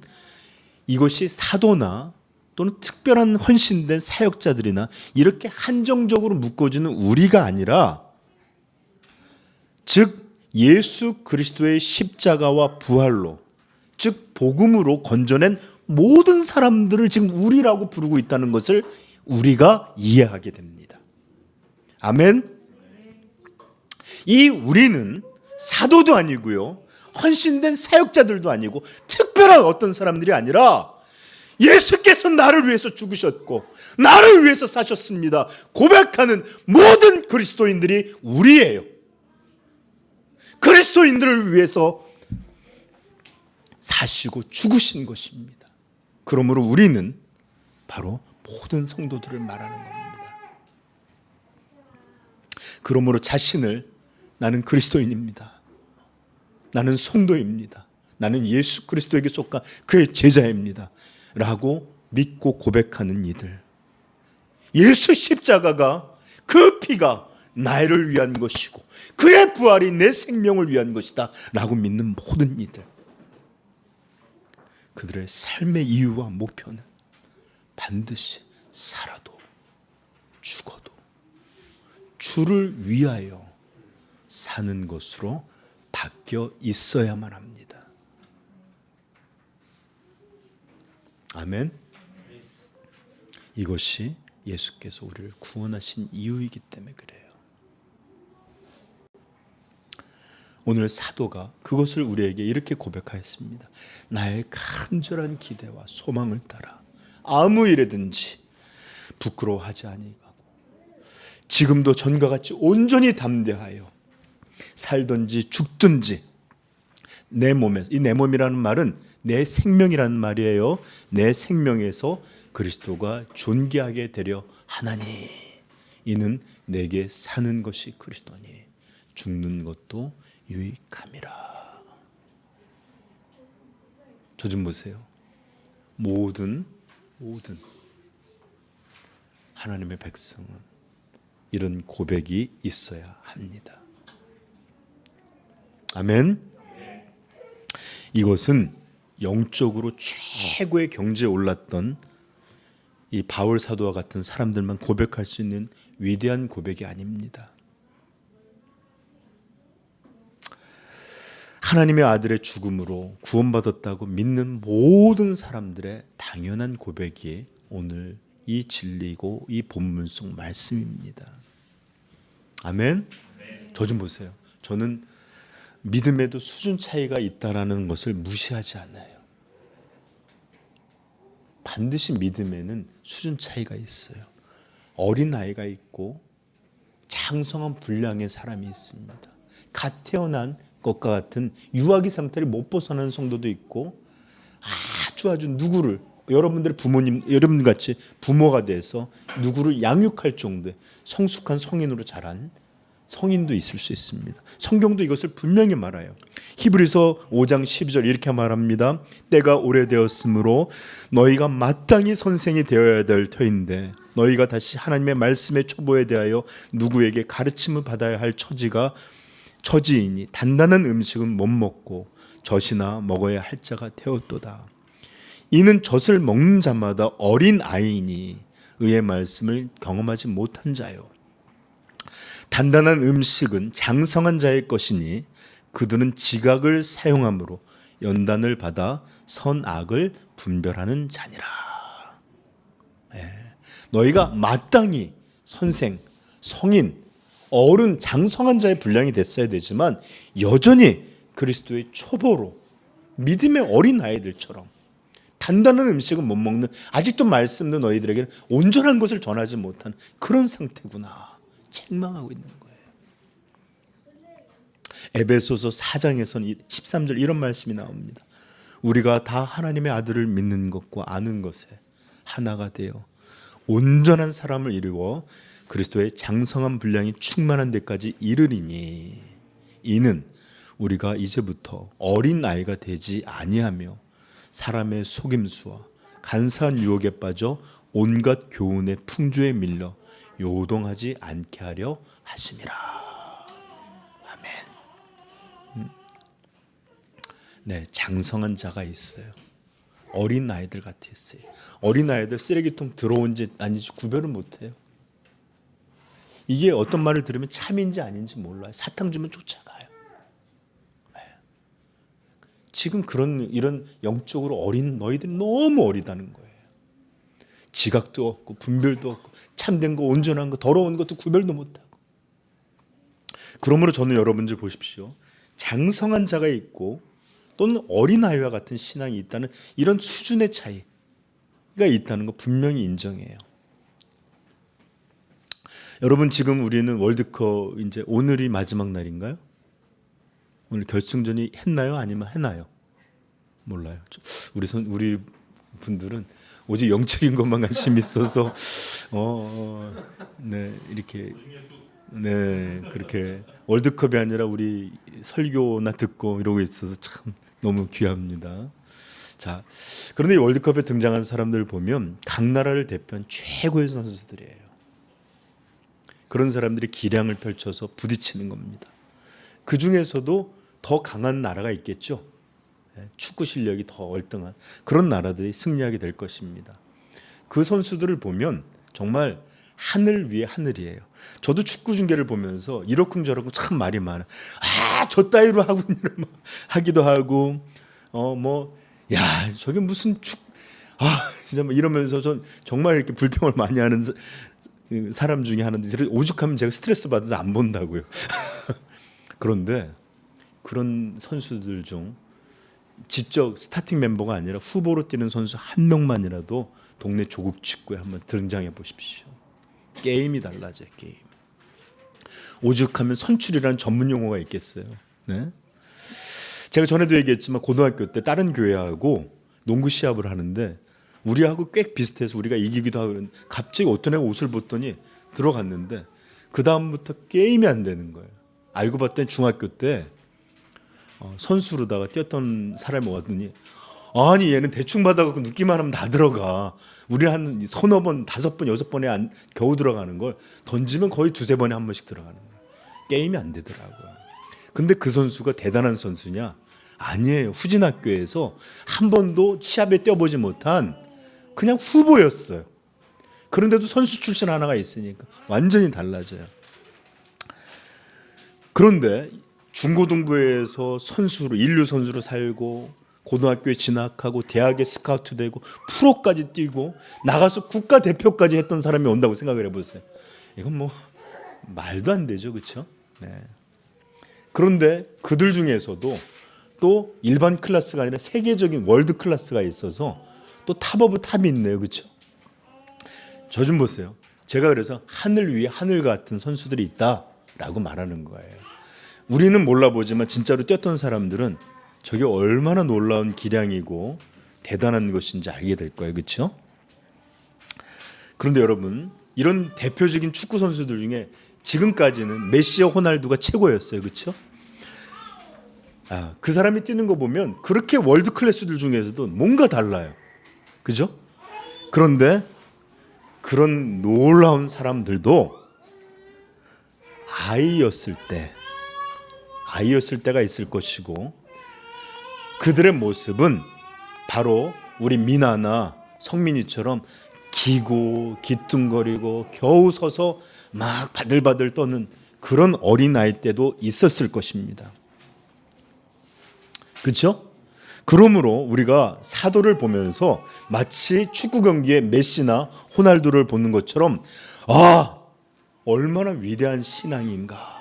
이것이 사도나 또는 특별한 헌신된 사역자들이나 이렇게 한정적으로 묶어주는 우리가 아니라 즉 예수 그리스도의 십자가와 부활로 즉 복음으로 건져낸 모든 사람들을 지금 우리라고 부르고 있다는 것을 우리가 이해하게 됩니다. 아멘. 이 우리는 사도도 아니고요, 헌신된 사역자들도 아니고 특별한 어떤 사람들이 아니라 예수께서 나를 위해서 죽으셨고 나를 위해서 사셨습니다 고백하는 모든 그리스도인들이 우리예요. 그리스도인들을 위해서 사시고 죽으신 것입니다. 그러므로 우리는 바로 모든 성도들을 말하는 겁니다. 그러므로 자신을 나는 그리스도인입니다, 나는 성도입니다, 나는 예수 그리스도에게 속한 그의 제자입니다 라고 믿고 고백하는 이들, 예수 십자가가 그 피가 나를 위한 것이고 그의 부활이 내 생명을 위한 것이다 라고 믿는 모든 이들, 그들의 삶의 이유와 목표는 반드시 살아도 죽어도 주를 위하여 사는 것으로 바뀌어 있어야만 합니다. 아멘. 이것이 예수께서 우리를 구원하신 이유이기 때문에 그래요. 오늘 사도가 그것을 우리에게 이렇게 고백하였습니다. 나의 간절한 기대와 소망을 따라 아무 일에든지 부끄러워하지 아니하고 지금도 전과 같이 온전히 담대하여 살든지 죽든지 내 몸에서, 이 내 몸이라는 말은 내 생명이라는 말이에요. 내 생명에서 그리스도가 존귀하게 되려 하나니 이는 내게 사는 것이 그리스도니 죽는 것도 유익함이라. 저 좀 보세요. 모든 하나님의 백성은 이런 고백이 있어야 합니다. 아멘. 이것은 영적으로 최고의 경지에 올랐던 이 바울 사도와 같은 사람들만 고백할 수 있는 위대한 고백이 아닙니다. 하나님의 아들의 죽음으로 구원받았다고 믿는 모든 사람들의 당연한 고백이 오늘 이 진리고 이 본문 속 말씀입니다. 아멘. 저 좀 보세요. 저는 믿음에도 수준 차이가 있다라는 것을 무시하지 않아요. 반드시 믿음에는 수준 차이가 있어요. 어린 아이가 있고 장성한 분량의 사람이 있습니다. 갓 태어난 것과 같은 유아기 상태를 못 벗어나는 성도도 있고 아주 누구를 여러분들의 부모님, 여러분 같이 부모가 돼서 누구를 양육할 정도의 성숙한 성인으로 자란 성인도 있을 수 있습니다. 성경도 이것을 분명히 말해요. 히브리서 5장 12절 이렇게 말합니다. 때가 오래되었으므로 너희가 마땅히 선생이 되어야 될 터인데 너희가 다시 하나님의 말씀의 초보에 대하여 누구에게 가르침을 받아야 할 처지이니 단단한 음식은 못 먹고 젖이나 먹어야 할 자가 되었도다. 이는 젖을 먹는 자마다 어린 아이니 의의 말씀을 경험하지 못한 자요. 단단한 음식은 장성한 자의 것이니 그들은 지각을 사용함으로 연단을 받아 선악을 분별하는 자니라. 너희가 마땅히 선생, 성인, 어른, 장성한 자의 분량이 됐어야 되지만 여전히 그리스도의 초보로 믿음의 어린 아이들처럼 단단한 음식은 못 먹는 아직도 말씀도 너희들에게는 온전한 것을 전하지 못한 그런 상태구나 책망하고 있는 거예요. 에베소서 4장에서는 13절 이런 말씀이 나옵니다. 우리가 다 하나님의 아들을 믿는 것과 아는 것에 하나가 되어 온전한 사람을 이루어 그리스도의 장성한 분량이 충만한 데까지 이르리니 이는 우리가 이제부터 어린 아이가 되지 아니하며 사람의 속임수와 간사한 유혹에 빠져 온갖 교훈의 풍조에 밀려 요동하지 않게 하려 하심이라. 아멘. 네, 장성한 자가 있어요. 어린 아이들 같았어요. 어린 아이들 쓰레기통 들어온지 아닌지 구별을 못해요. 이게 어떤 말을 들으면 참인지 아닌지 몰라요. 사탕 주면 쫓아가요. 네. 지금 이런 영적으로 어린 너희들이 너무 어리다는 거예요. 지각도 없고 분별도 없고 참된 거 온전한 거 더러운 것도 구별도 못하고. 그러므로 저는 여러분들 보십시오. 장성한 자가 있고 또는 어린아이와 같은 신앙이 있다는 이런 수준의 차이가 있다는 거 분명히 인정해요. 여러분 지금 우리는 월드컵 이제 오늘이 마지막 날인가요? 오늘 결승전이 했나요? 아니면 해나요? 몰라요. 우리 분들은 오직 영적인 것만 관심이 있어서 네 이렇게 네 그렇게 월드컵이 아니라 우리 설교나 듣고 이러고 있어서 참 너무 귀합니다. 자 그런데 이 월드컵에 등장한 사람들 보면 각 나라를 대표한 최고의 선수들이에요. 그런 사람들이 기량을 펼쳐서 부딪히는 겁니다. 그 중에서도 더 강한 나라가 있겠죠. 축구 실력이 더 월등한 그런 나라들이 승리하게 될 것입니다. 그 선수들을 보면 정말 하늘 위에 하늘이에요. 저도 축구 중계를 보면서 이러쿵저러쿵 참 말이 많아. 저 따위로 하고 하기도 하고, 야, 저게 무슨 진짜 이러면서 전 정말 이렇게 불평을 많이 하는 사람 중에 하나인데, 오죽하면 제가 스트레스 받아서 안 본다고요. 그런데 그런 선수들 중 직접 스타팅 멤버가 아니라 후보로 뛰는 선수 한 명만이라도 동네 조국 축구에 한번 등장해 보십시오. 게임이 달라져요. 게임. 오죽하면 선출이라는 전문 용어가 있겠어요. 네? 제가 전에도 얘기했지만 고등학교 때 다른 교회하고 농구 시합을 하는데 우리하고 꽤 비슷해서 우리가 이기기도 하고 그랬는데 갑자기 어떤 애가 옷을 벗더니 들어갔는데 그 다음부터 게임이 안 되는 거예요. 알고 봤더니 중학교 때 선수로다가 뛰었던 사람이 왔더니 아니 얘는 대충 받아갖고 눕기만 하면 다 들어가. 우리는 한 서너 번, 5번, 6번에 겨우 들어가는 걸 던지면 거의 2-3번에 한 번씩 들어가는 거예요. 게임이 안 되더라고요. 근데 그 선수가 대단한 선수냐? 아니에요. 후진 학교에서 한 번도 시합에 뛰어보지 못한 그냥 후보였어요. 그런데도 선수 출신 하나가 있으니까 완전히 달라져요. 그런데 중고등부에서 선수로 인류 선수로 살고 고등학교에 진학하고 대학에 스카우트 되고 프로까지 뛰고 나가서 국가대표까지 했던 사람이 온다고 생각을 해보세요. 이건 뭐 말도 안 되죠. 그렇죠? 네. 그런데 그들 중에서도 또 일반 클래스가 아니라 세계적인 월드 클래스가 있어서 또 탑 오브 탑이 있네요. 그렇죠? 저 좀 보세요. 제가 그래서 하늘 위에 하늘 같은 선수들이 있다라고 말하는 거예요. 우리는 몰라보지만 진짜로 뛰었던 사람들은 저게 얼마나 놀라운 기량이고 대단한 것인지 알게 될 거예요. 그렇죠? 그런데 여러분, 이런 대표적인 축구 선수들 중에 지금까지는 메시와 호날두가 최고였어요. 그렇죠? 그 사람이 뛰는 거 보면 그렇게 월드 클래스들 중에서도 뭔가 달라요. 그죠? 그런데 그런 놀라운 사람들도 아이였을 때가 있을 것이고 그들의 모습은 바로 우리 미나나 성민이처럼 기고 기뚱거리고 겨우 서서 막 바들바들 떠는 그런 어린아이 때도 있었을 것입니다. 그렇죠? 그러므로 우리가 사도를 보면서 마치 축구 경기에 메시나 호날두를 보는 것처럼 얼마나 위대한 신앙인가.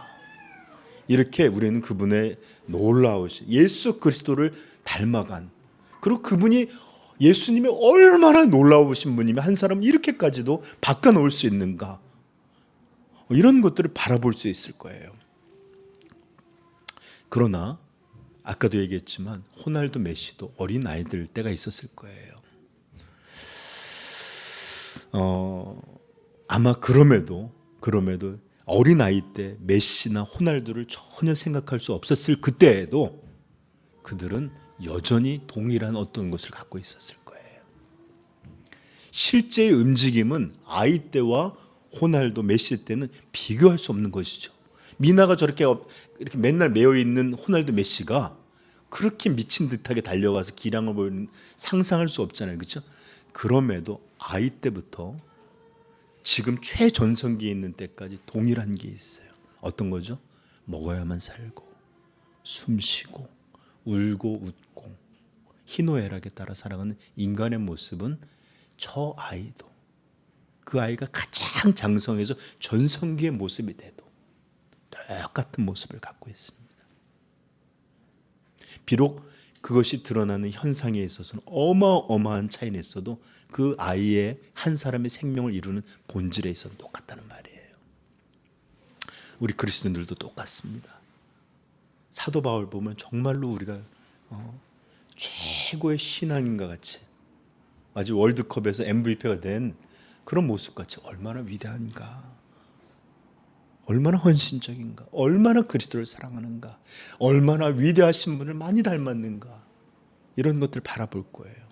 이렇게 우리는 그분의 놀라우신 예수 그리스도를 닮아간, 그리고 그분이 예수님이 얼마나 놀라우신 분이면 한 사람을 이렇게까지도 바꿔놓을 수 있는가, 이런 것들을 바라볼 수 있을 거예요. 그러나 아까도 얘기했지만 호날두 메시도 어린 아이들 때가 있었을 거예요. 아마 그럼에도 어린 아이 때 메시나 호날두를 전혀 생각할 수 없었을 그때에도 그들은 여전히 동일한 어떤 것을 갖고 있었을 거예요. 실제의 움직임은 아이 때와 호날두, 메시 때는 비교할 수 없는 것이죠. 미나가 저렇게 이렇게 맨날 매여 있는 호날두, 메시가 그렇게 미친 듯하게 달려가서 기량을 보이는 상상할 수 없잖아요. 그렇죠? 그럼에도 아이 때부터 지금 최전성기에 있는 때까지 동일한 게 있어요. 어떤 거죠? 먹어야만 살고 숨쉬고 울고 웃고 희노애락에 따라 살아가는 인간의 모습은 저 아이도, 그 아이가 가장 장성해서 전성기의 모습이 돼도 똑같은 모습을 갖고 있습니다. 비록 그것이 드러나는 현상에 있어서는 어마어마한 차이는 있어도 그 아이의 한 사람의 생명을 이루는 본질에 있어서 똑같다는 말이에요. 우리 그리스도인들도 똑같습니다. 사도 바울 보면 정말로 우리가 최고의 신앙인과 같이, 마치 월드컵에서 MVP가 된 그런 모습같이 얼마나 위대한가, 얼마나 헌신적인가, 얼마나 그리스도를 사랑하는가, 얼마나 위대하신 분을 많이 닮았는가, 이런 것들을 바라볼 거예요.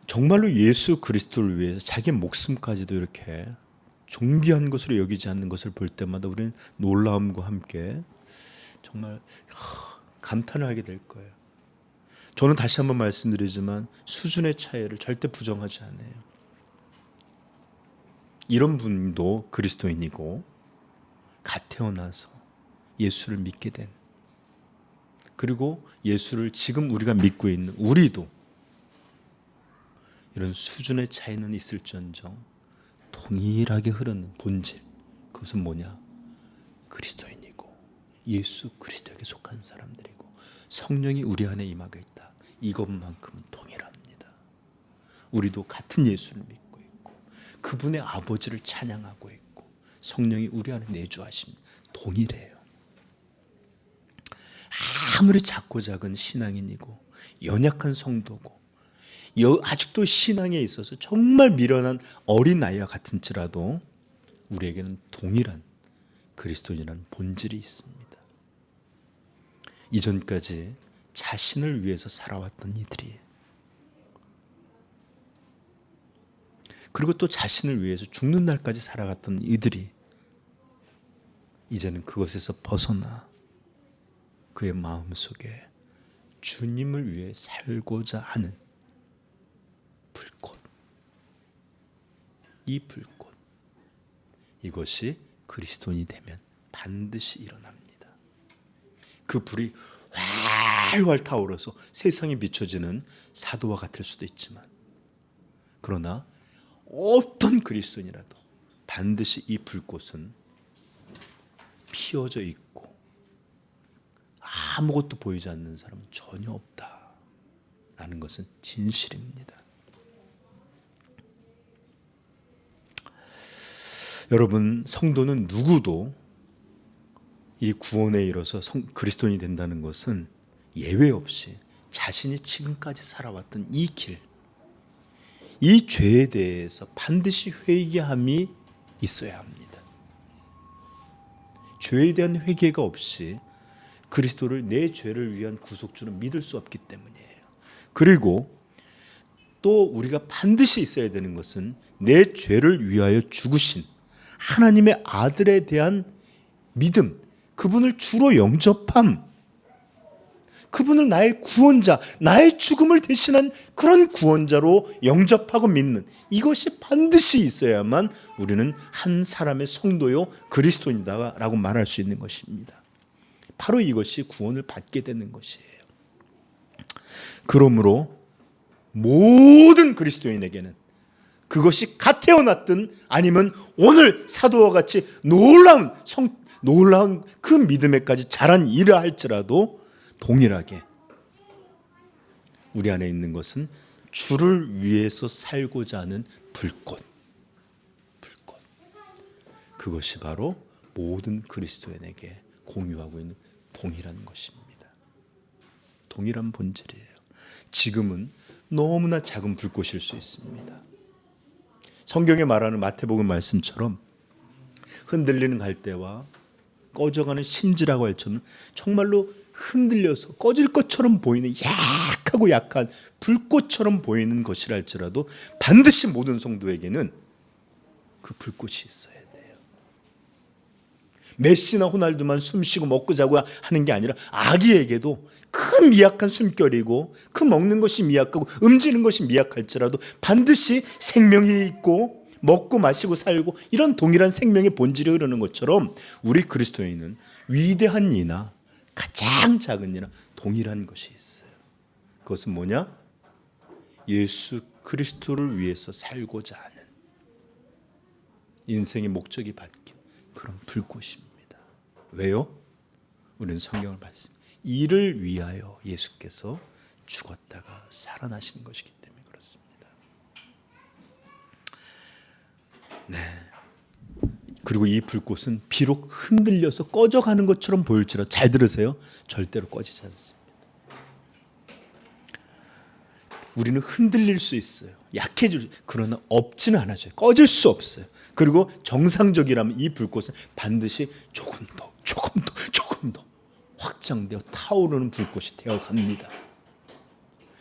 정말로 예수 그리스도를 위해서 자기 목숨까지도 이렇게 존귀한 것으로 여기지 않는 것을 볼 때마다 우리는 놀라움과 함께 정말 감탄을 하게 될 거예요. 저는 다시 한번 말씀드리지만 수준의 차이를 절대 부정하지 않아요. 이런 분도 그리스도인이고 갓 태어나서 예수를 믿게 된, 그리고 예수를 지금 우리가 믿고 있는 우리도 이런 수준의 차이는 있을지언정 동일하게 흐르는 본질, 그것은 뭐냐? 그리스도인이고 예수 그리스도에게 속한 사람들이고 성령이 우리 안에 임하고 있다. 이것만큼은 동일합니다. 우리도 같은 예수를 믿고 있고 그분의 아버지를 찬양하고 있고 성령이 우리 안에 내주하십니다. 동일해요. 아무리 작고 작은 신앙인이고 연약한 성도고 아직도 신앙에 있어서 정말 미련한 어린아이와 같은지라도 우리에게는 동일한 그리스도인이라는 본질이 있습니다. 이전까지 자신을 위해서 살아왔던 이들이, 그리고 또 자신을 위해서 죽는 날까지 살아갔던 이들이 이제는 그것에서 벗어나 그의 마음속에 주님을 위해 살고자 하는 불꽃, 이 불꽃, 이것이 그리스도인이 되면 반드시 일어납니다. 그 불이 활활 타오르서 세상에 비춰지는 사도와 같을 수도 있지만, 그러나 어떤 그리스도인이라도 반드시 이 불꽃은 피어져 있고 아무것도 보이지 않는 사람은 전혀 없다라는 것은 진실입니다. 여러분, 성도는 누구도 이 구원에 이뤄서 그리스도인이 된다는 것은 예외 없이 자신이 지금까지 살아왔던 이 길, 이 죄에 대해서 반드시 회개함이 있어야 합니다. 죄에 대한 회개가 없이 그리스도를 내 죄를 위한 구속주로 믿을 수 없기 때문이에요. 그리고 또 우리가 반드시 있어야 되는 것은 내 죄를 위하여 죽으신 하나님의 아들에 대한 믿음, 그분을 주로 영접함, 그분을 나의 구원자, 나의 죽음을 대신한 그런 구원자로 영접하고 믿는, 이것이 반드시 있어야만 우리는 한 사람의 성도요 그리스도인이다라고 말할 수 있는 것입니다. 바로 이것이 구원을 받게 되는 것이에요. 그러므로 모든 그리스도인에게는 그것이 갓 태어났든 아니면 오늘 사도와 같이 놀라운 그 믿음에까지 자란 일을 할지라도 동일하게 우리 안에 있는 것은 주를 위해서 살고자 하는 불꽃. 그것이 바로 모든 그리스도인에게 공유하고 있는 동일한 것입니다. 동일한 본질이에요. 지금은 너무나 작은 불꽃일 수 있습니다. 성경에 말하는 마태복음 말씀처럼 흔들리는 갈대와 꺼져가는 심지라고 할 처럼 정말로 흔들려서 꺼질 것처럼 보이는 약하고 약한 불꽃처럼 보이는 것이라 할지라도 반드시 모든 성도에게는 그 불꽃이 있어야 돼요. 메시나 호날두만 숨쉬고 먹고 자고 하는 게 아니라 아기에게도 그 미약한 숨결이고 그 먹는 것이 미약하고 움직이는 것이 미약할지라도 반드시 생명이 있고 먹고 마시고 살고 이런 동일한 생명의 본질이 흐르는 것처럼 우리 그리스도인은 위대한 이나 가장 작은 이나 동일한 것이 있어요. 그것은 뭐냐? 예수 그리스도를 위해서 살고자 하는 인생의 목적이 바뀐 그런 불꽃입니다. 왜요? 우리는 성경을 봤습니다. 이를 위하여 예수께서 죽었다가 살아나신 것이기 때문에 그렇습니다. 네. 그리고 이 불꽃은 비록 흔들려서 꺼져가는 것처럼 보일지라도 잘 들으세요. 절대로 꺼지지 않습니다. 우리는 흔들릴 수 있어요. 약해질 수 있어요. 그러나 없지는 않아져요. 꺼질 수 없어요. 그리고 정상적이라면 이 불꽃은 반드시 조금 더 확장되어 타오르는 불꽃이 되어갑니다.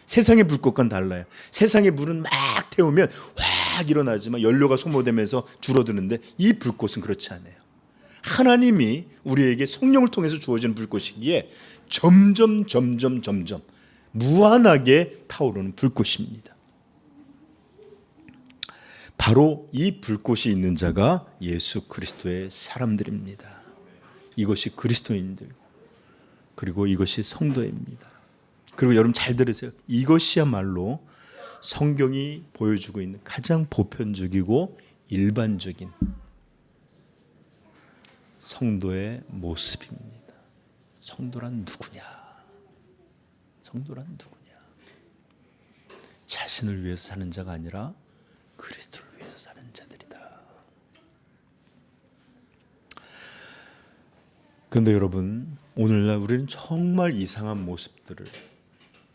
세상의 불꽃과는 달라요. 세상의 불은 막 태우면 확 일어나지만 연료가 소모되면서 줄어드는데 이 불꽃은 그렇지 않아요. 하나님이 우리에게 성령을 통해서 주어지는 불꽃이기에 점점 무한하게 타오르는 불꽃입니다. 바로 이 불꽃이 있는 자가 예수 그리스도의 사람들입니다. 이것이 그리스도인들, 그리고 이것이 성도입니다. 그리고 여러분 잘 들으세요. 이것이야말로 성경이 보여주고 있는 가장 보편적이고 일반적인 성도의 모습입니다. 성도란 누구냐? 성도란 누구냐? 자신을 위해서 사는 자가 아니라 그리스도를 위해서 사는 자들이다. 그런데 여러분, 오늘날 우리는 정말 이상한 모습들을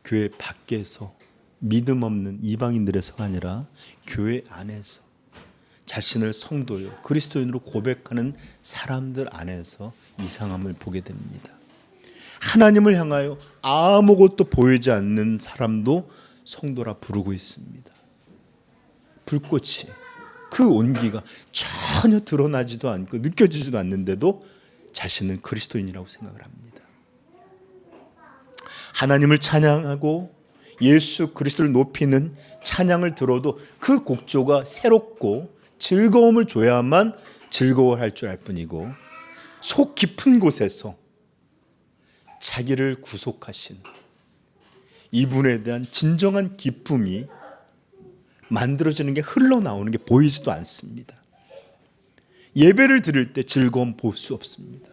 교회 밖에서 믿음 없는 이방인들에서가 아니라 교회 안에서 자신을 성도요, 그리스도인으로 고백하는 사람들 안에서 이상함을 보게 됩니다. 하나님을 향하여 아무것도 보이지 않는 사람도 성도라 부르고 있습니다. 불꽃이, 그 온기가 전혀 드러나지도 않고 느껴지지도 않는데도 자신은 그리스도인이라고 생각을 합니다. 하나님을 찬양하고 예수 그리스도를 높이는 찬양을 들어도 그 곡조가 새롭고 즐거움을 줘야만 즐거워할 줄 알 뿐이고, 속 깊은 곳에서 자기를 구속하신 이분에 대한 진정한 기쁨이 만들어지는 게, 흘러나오는 게 보이지도 않습니다. 예배를 드릴 때 즐거움 볼 수 없습니다.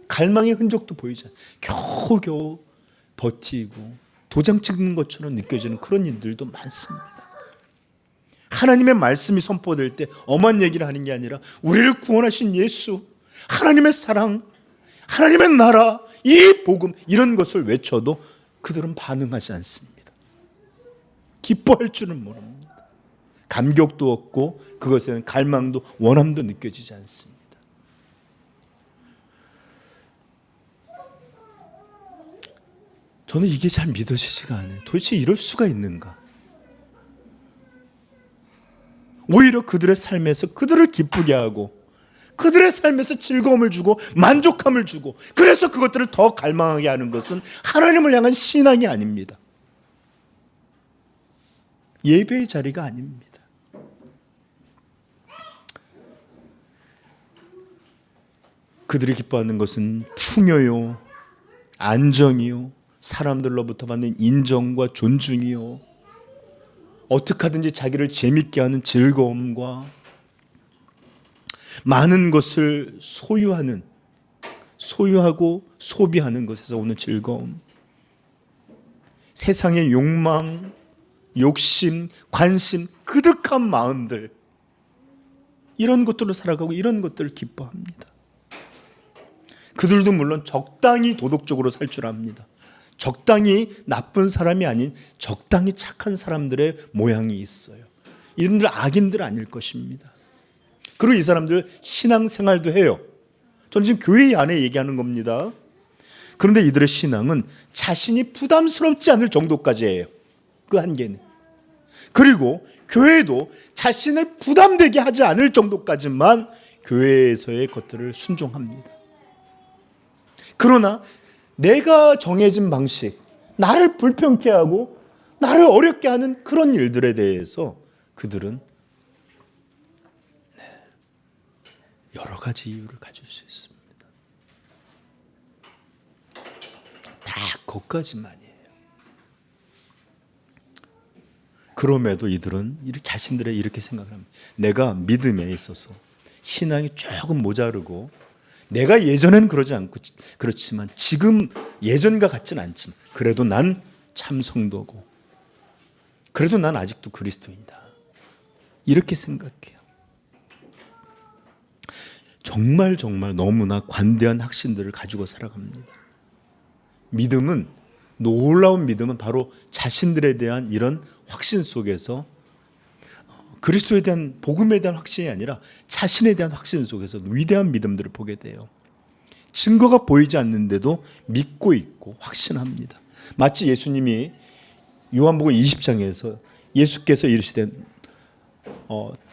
갈망의 흔적도 보이지 않아요. 겨우겨우 버티고 도장 찍는 것처럼 느껴지는 그런 일들도 많습니다. 하나님의 말씀이 선포될 때 엄한 얘기를 하는 게 아니라 우리를 구원하신 예수, 하나님의 사랑, 하나님의 나라, 이 복음, 이런 것을 외쳐도 그들은 반응하지 않습니다. 기뻐할 줄은 모릅니다. 감격도 없고 그것에는 갈망도 원함도 느껴지지 않습니다. 저는 이게 잘 믿어지지가 않아요. 도대체 이럴 수가 있는가? 오히려 그들의 삶에서 그들을 기쁘게 하고 그들의 삶에서 즐거움을 주고 만족함을 주고, 그래서 그것들을 더 갈망하게 하는 것은 하나님을 향한 신앙이 아닙니다. 예배의 자리가 아닙니다. 그들이 기뻐하는 것은 풍요요, 안정이요, 사람들로부터 받는 인정과 존중이요, 어떻게 하든지 자기를 재밌게 하는 즐거움과 많은 것을 소유하고 소비하는 것에서 오는 즐거움, 세상의 욕망, 욕심, 관심, 그득한 마음들, 이런 것들로 살아가고 이런 것들을 기뻐합니다. 그들도 물론 적당히 도덕적으로 살 줄 압니다. 적당히 나쁜 사람이 아닌 적당히 착한 사람들의 모양이 있어요. 이분들 악인들 아닐 것입니다. 그리고 이 사람들 신앙생활도 해요. 저는 지금 교회 안에 얘기하는 겁니다. 그런데 이들의 신앙은 자신이 부담스럽지 않을 정도까지 해요. 그 한계는. 그리고 교회도 자신을 부담되게 하지 않을 정도까지만 교회에서의 것들을 순종합니다. 그러나 내가 정해진 방식, 나를 불편케 하고 나를 어렵게 하는 그런 일들에 대해서 그들은 여러 가지 이유를 가질 수 있습니다. 다 그것까지만이에요. 그럼에도 이들은 자신들의 이렇게 생각을 합니다. 내가 믿음에 있어서 신앙이 조금 모자르고, 내가 예전에는 그러지 않고 그렇지만 지금 예전과 같지는 않지만 그래도 난 참 성도고, 그래도 난 아직도 그리스도인이다, 이렇게 생각해요. 정말 너무나 관대한 확신들을 가지고 살아갑니다. 믿음은, 놀라운 믿음은 바로 자신들에 대한 이런 확신 속에서, 그리스도에 대한 복음에 대한 확신이 아니라 자신에 대한 확신 속에서 위대한 믿음들을 보게 돼요. 증거가 보이지 않는데도 믿고 있고 확신합니다. 마치 예수님이 요한복음 20장에서 예수께서 이르시되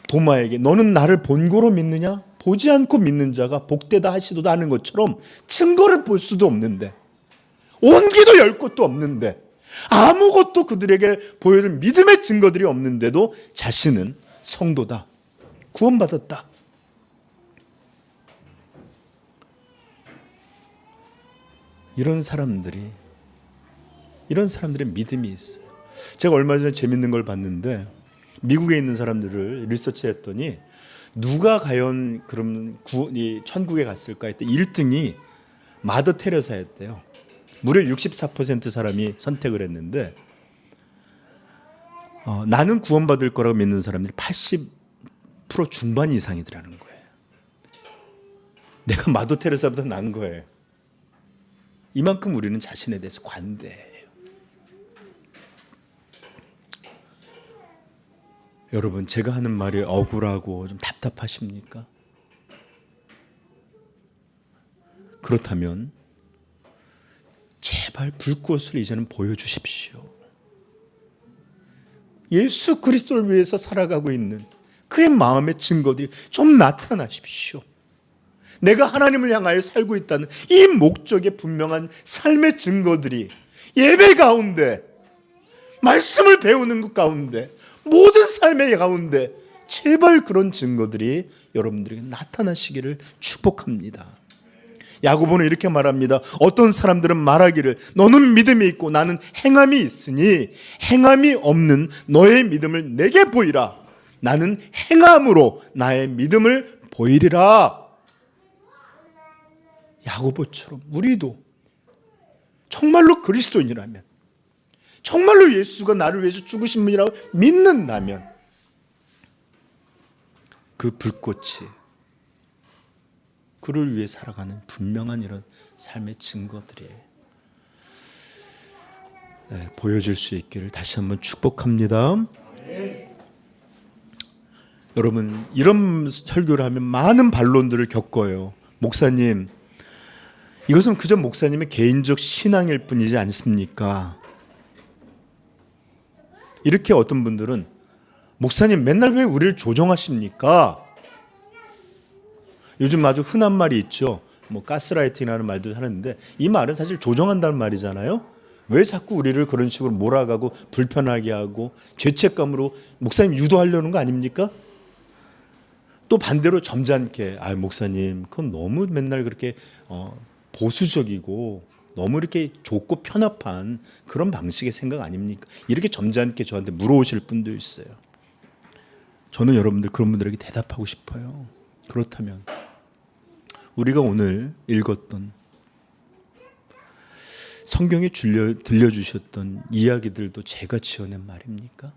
도마에게 너는 나를 본고로 믿느냐? 보지 않고 믿는 자가 복되다 하시도다 하는 것처럼, 증거를 볼 수도 없는데 온기도 열 곳도 없는데, 아무것도 그들에게 보여줄 믿음의 증거들이 없는데도 자신은 성도다, 구원받았다. 이런 사람들의 믿음이 있어요. 제가 얼마 전에 재밌는 걸 봤는데, 미국에 있는 사람들을 리서치했더니 누가 과연 그럼 천국에 갔을까 했더니 1등이 마더 테레사였대요. 무려 64% 사람이 선택을 했는데, 나는 구원받을 거라고 믿는 사람들이 80% 중반 이상이더라는 거예요. 내가 마더 테레사보다 나은 거예요. 이만큼 우리는 자신에 대해서 관대해요. 여러분, 제가 하는 말이 억울하고 좀 답답하십니까? 그렇다면 제발 불꽃을 이제는 보여주십시오. 예수 그리스도를 위해서 살아가고 있는 그의 마음의 증거들이 좀 나타나십시오. 내가 하나님을 향하여 살고 있다는 이 목적의 분명한 삶의 증거들이 예배 가운데, 말씀을 배우는 것 가운데, 모든 삶의 가운데 제발 그런 증거들이 여러분들에게 나타나시기를 축복합니다. 야고보는 이렇게 말합니다. 어떤 사람들은 말하기를 너는 믿음이 있고 나는 행함이 있으니 행함이 없는 너의 믿음을 내게 보이라. 나는 행함으로 나의 믿음을 보이리라. 야고보처럼 우리도 정말로 그리스도인이라면, 정말로 예수가 나를 위해서 죽으신 분이라고 믿는다면 그 불꽃이 그를 위해 살아가는 분명한 이런 삶의 증거들이 보여줄 수 있기를 다시 한번 축복합니다. 여러분, 이런 설교를 하면 많은 반론들을 겪어요. 목사님, 이것은 그저 목사님의 개인적 신앙일 뿐이지 않습니까? 이렇게 어떤 분들은 목사님 맨날 왜 우리를 조종하십니까? 요즘 아주 흔한 말이 있죠. 뭐 가스라이팅이라는 말도 하는데, 이 말은 사실 조종한다는 말이잖아요. 왜 자꾸 우리를 그런 식으로 몰아가고 불편하게 하고 죄책감으로 목사님 유도하려는 거 아닙니까? 또 반대로 점잖게, 목사님 그건 너무 맨날 그렇게 보수적이고 너무 이렇게 좁고 편협한 그런 방식의 생각 아닙니까? 이렇게 점잖게 저한테 물어오실 분도 있어요. 저는 여러분들, 그런 분들에게 대답하고 싶어요. 그렇다면 우리가 오늘 읽었던 성경에 들려주셨던 이야기들도 제가 지어낸 말입니까?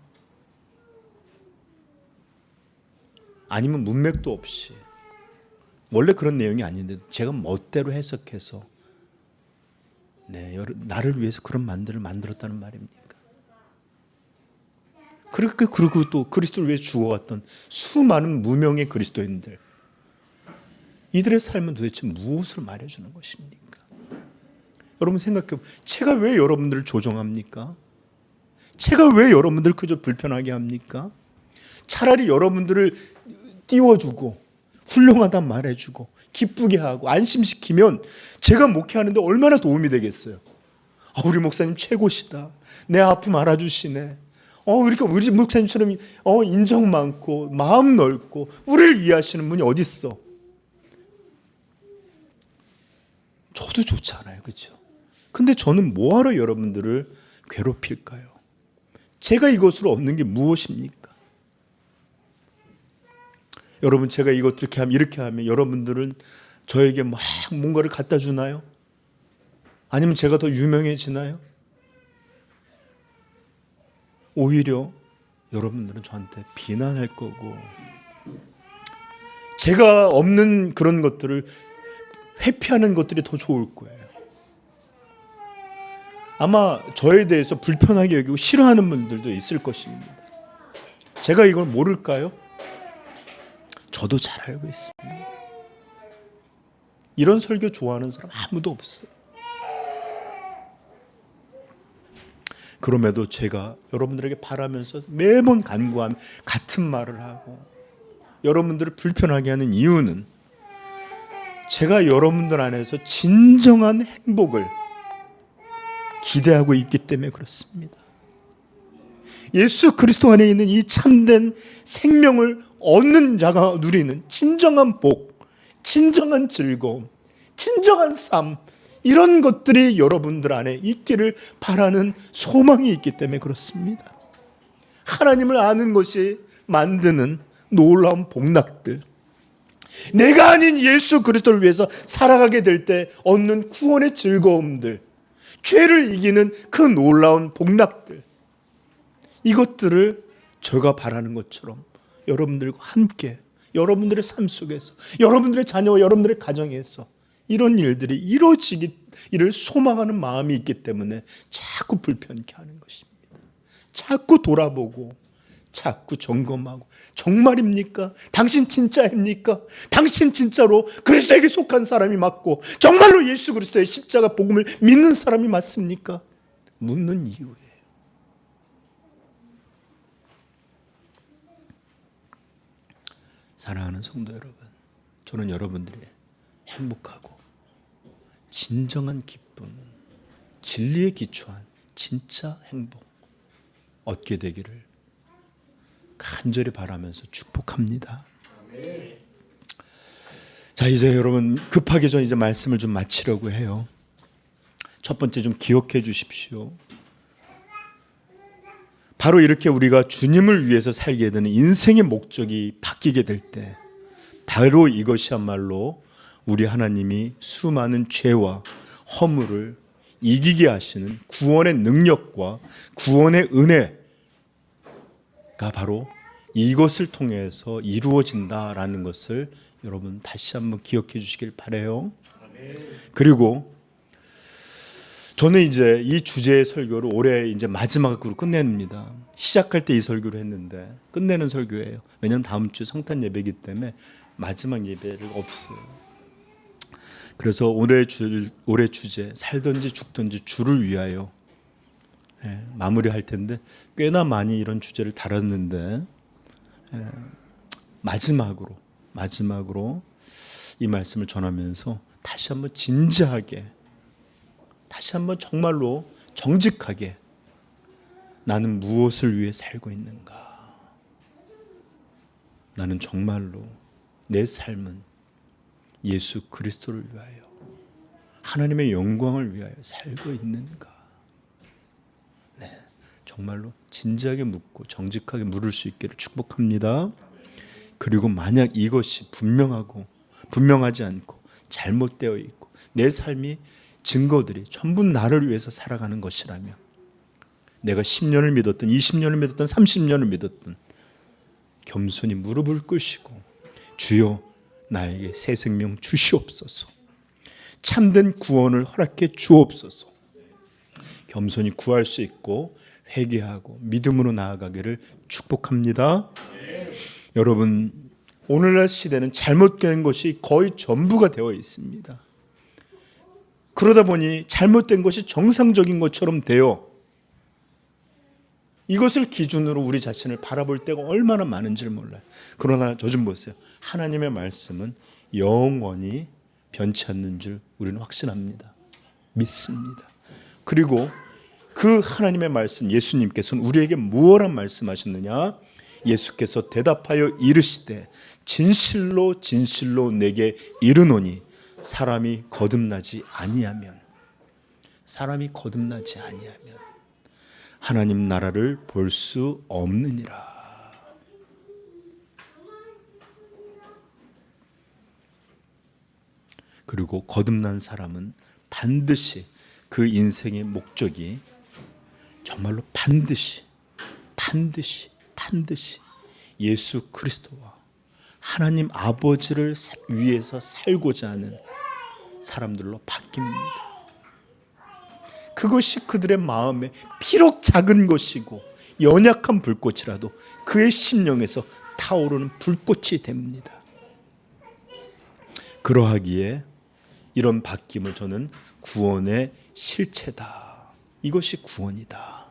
아니면 문맥도 없이, 원래 그런 내용이 아닌데 제가 멋대로 해석해서 나를 위해서 그런 만들을 만들었다는 말입니까? 그리고 또 그리스도를 위해 죽어왔던 수많은 무명의 그리스도인들, 이들의 삶은 도대체 무엇을 말해주는 것입니까? 여러분 생각해보면, 제가 왜 여러분들을 조종합니까? 제가 왜 여러분들을 그저 불편하게 합니까? 차라리 여러분들을 띄워주고 훌륭하다 말해주고 기쁘게 하고 안심시키면 제가 목회하는데 얼마나 도움이 되겠어요. 우리 목사님 최고시다, 내 아픔 알아주시네, 이렇게 우리 목사님처럼 인정 많고 마음 넓고 우리를 이해하시는 분이 어디 있어. 저도 좋지 않아요, 그렇죠? 근데 저는 뭐하러 여러분들을 괴롭힐까요? 제가 이것으로 얻는 게 무엇입니까? 여러분, 제가 이것 이렇게 하면 여러분들은 저에게 막 뭔가를 갖다 주나요? 아니면 제가 더 유명해지나요? 오히려 여러분들은 저한테 비난할 거고, 제가 없는 그런 것들을 회피하는 것들이 더 좋을 거예요. 아마 저에 대해서 불편하게 여기고 싫어하는 분들도 있을 것입니다. 제가 이걸 모를까요? 저도 잘 알고 있습니다. 이런 설교 좋아하는 사람 아무도 없어요. 그럼에도 제가 여러분들에게 바라면서 매번 간구하며 같은 말을 하고 여러분들을 불편하게 하는 이유는, 제가 여러분들 안에서 진정한 행복을 기대하고 있기 때문에 그렇습니다. 예수 그리스도 안에 있는 이 참된 생명을 얻는 자가 누리는 진정한 복, 진정한 즐거움, 진정한 삶, 이런 것들이 여러분들 안에 있기를 바라는 소망이 있기 때문에 그렇습니다. 하나님을 아는 것이 만드는 놀라운 복락들, 내가 아닌 예수 그리스도를 위해서 살아가게 될 때 얻는 구원의 즐거움들, 죄를 이기는 그 놀라운 복락들, 이것들을 제가 바라는 것처럼 여러분들과 함께 여러분들의 삶 속에서, 여러분들의 자녀와 여러분들의 가정에서 이런 일들이 이루어지기를 소망하는 마음이 있기 때문에 자꾸 불편케 하는 것입니다. 자꾸 돌아보고 자꾸 점검하고, 정말입니까? 당신 진짜입니까? 당신 진짜로 그리스도에게 속한 사람이 맞고 정말로 예수 그리스도의 십자가 복음을 믿는 사람이 맞습니까? 묻는 이유예요. 사랑하는 성도 여러분, 저는 여러분들이 행복하고 진정한 기쁨, 진리에 기초한 진짜 행복 얻게 되기를 간절히 바라면서 축복합니다. 자, 이제 여러분 급하게 전 이제 말씀을 좀 마치려고 해요. 첫 번째 좀 기억해 주십시오. 바로 이렇게 우리가 주님을 위해서 살게 되는 인생의 목적이 바뀌게 될 때, 바로 이것이야말로 우리 하나님이 수많은 죄와 허물을 이기게 하시는 구원의 능력과 구원의 은혜가 바로 이것을 통해서 이루어진다라는 것을 여러분 다시 한번 기억해 주시길 바라요. 그리고 저는 이제 이 주제의 설교를 올해 이제 마지막으로 끝냅니다. 시작할 때 이 설교를 했는데 끝내는 설교예요. 왜냐하면 다음 주 성탄 예배이기 때문에 마지막 예배를 없어요. 그래서 올해 주제 살든지 죽든지 주를 위하여 마무리할 텐데, 꽤나 많이 이런 주제를 다뤘는데 마지막으로 이 말씀을 전하면서 다시 한번 진지하게, 다시 한번 정말로 정직하게 나는 무엇을 위해 살고 있는가? 나는 정말로 내 삶은 예수 그리스도를 위하여, 하나님의 영광을 위하여 살고 있는가? 네, 정말로 진지하게 묻고 정직하게 물을 수 있기를 축복합니다. 그리고 만약 이것이 분명하지 않고 잘못되어 있고 내 삶이 증거들이 전부 나를 위해서 살아가는 것이라면, 내가 10년을 믿었든 20년을 믿었든 30년을 믿었든 겸손히 무릎을 꿇으시고 주여 나에게 새 생명 주시옵소서, 참된 구원을 허락해 주옵소서, 겸손히 구할 수 있고 회개하고 믿음으로 나아가기를 축복합니다. 여러분, 오늘날 시대는 잘못된 것이 거의 전부가 되어 있습니다. 그러다 보니 잘못된 것이 정상적인 것처럼 되어 이것을 기준으로 우리 자신을 바라볼 때가 얼마나 많은지를 몰라요. 그러나 저 좀 보세요. 하나님의 말씀은 영원히 변치 않는 줄 우리는 확신합니다. 믿습니다. 그리고 그 하나님의 말씀, 예수님께서는 우리에게 무엇란 말씀하셨느냐? 예수께서 대답하여 이르시되 진실로 진실로 내게 이르노니 사람이 거듭나지 아니하면 하나님 나라를 볼 수 없느니라. 그리고 거듭난 사람은 반드시 그 인생의 목적이 정말로 반드시 예수 그리스도와 하나님 아버지를 위해서 살고자 하는 사람들로 바뀝니다. 그것이 그들의 마음에 비록 작은 것이고 연약한 불꽃이라도 그의 심령에서 타오르는 불꽃이 됩니다. 그러하기에 이런 바뀜을 저는 구원의 실체다, 이것이 구원이다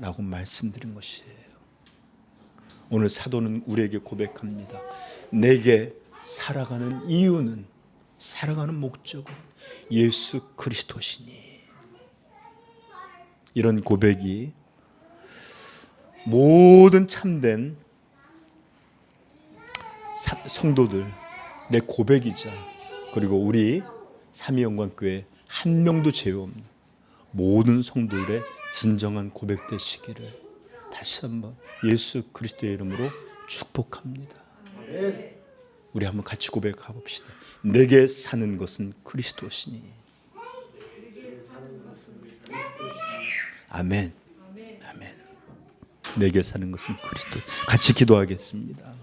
라고 말씀드린 것이에요. 오늘 사도는 우리에게 고백합니다. 내게 살아가는 이유는, 살아가는 목적은 예수 그리스도시니 이런 고백이 모든 참된 성도들의 고백이자 그리고 우리 삼위영광교회 한 명도 제외 없는 모든 성도들의 진정한 고백 되시기를 다시 한번 예수 그리스도의 이름으로 축복합니다. 우리 한번 같이 고백해 봅시다. 내게 사는 것은 그리스도시니. 아멘. 아멘. 내게 사는 것은 그리스도. 같이 기도하겠습니다.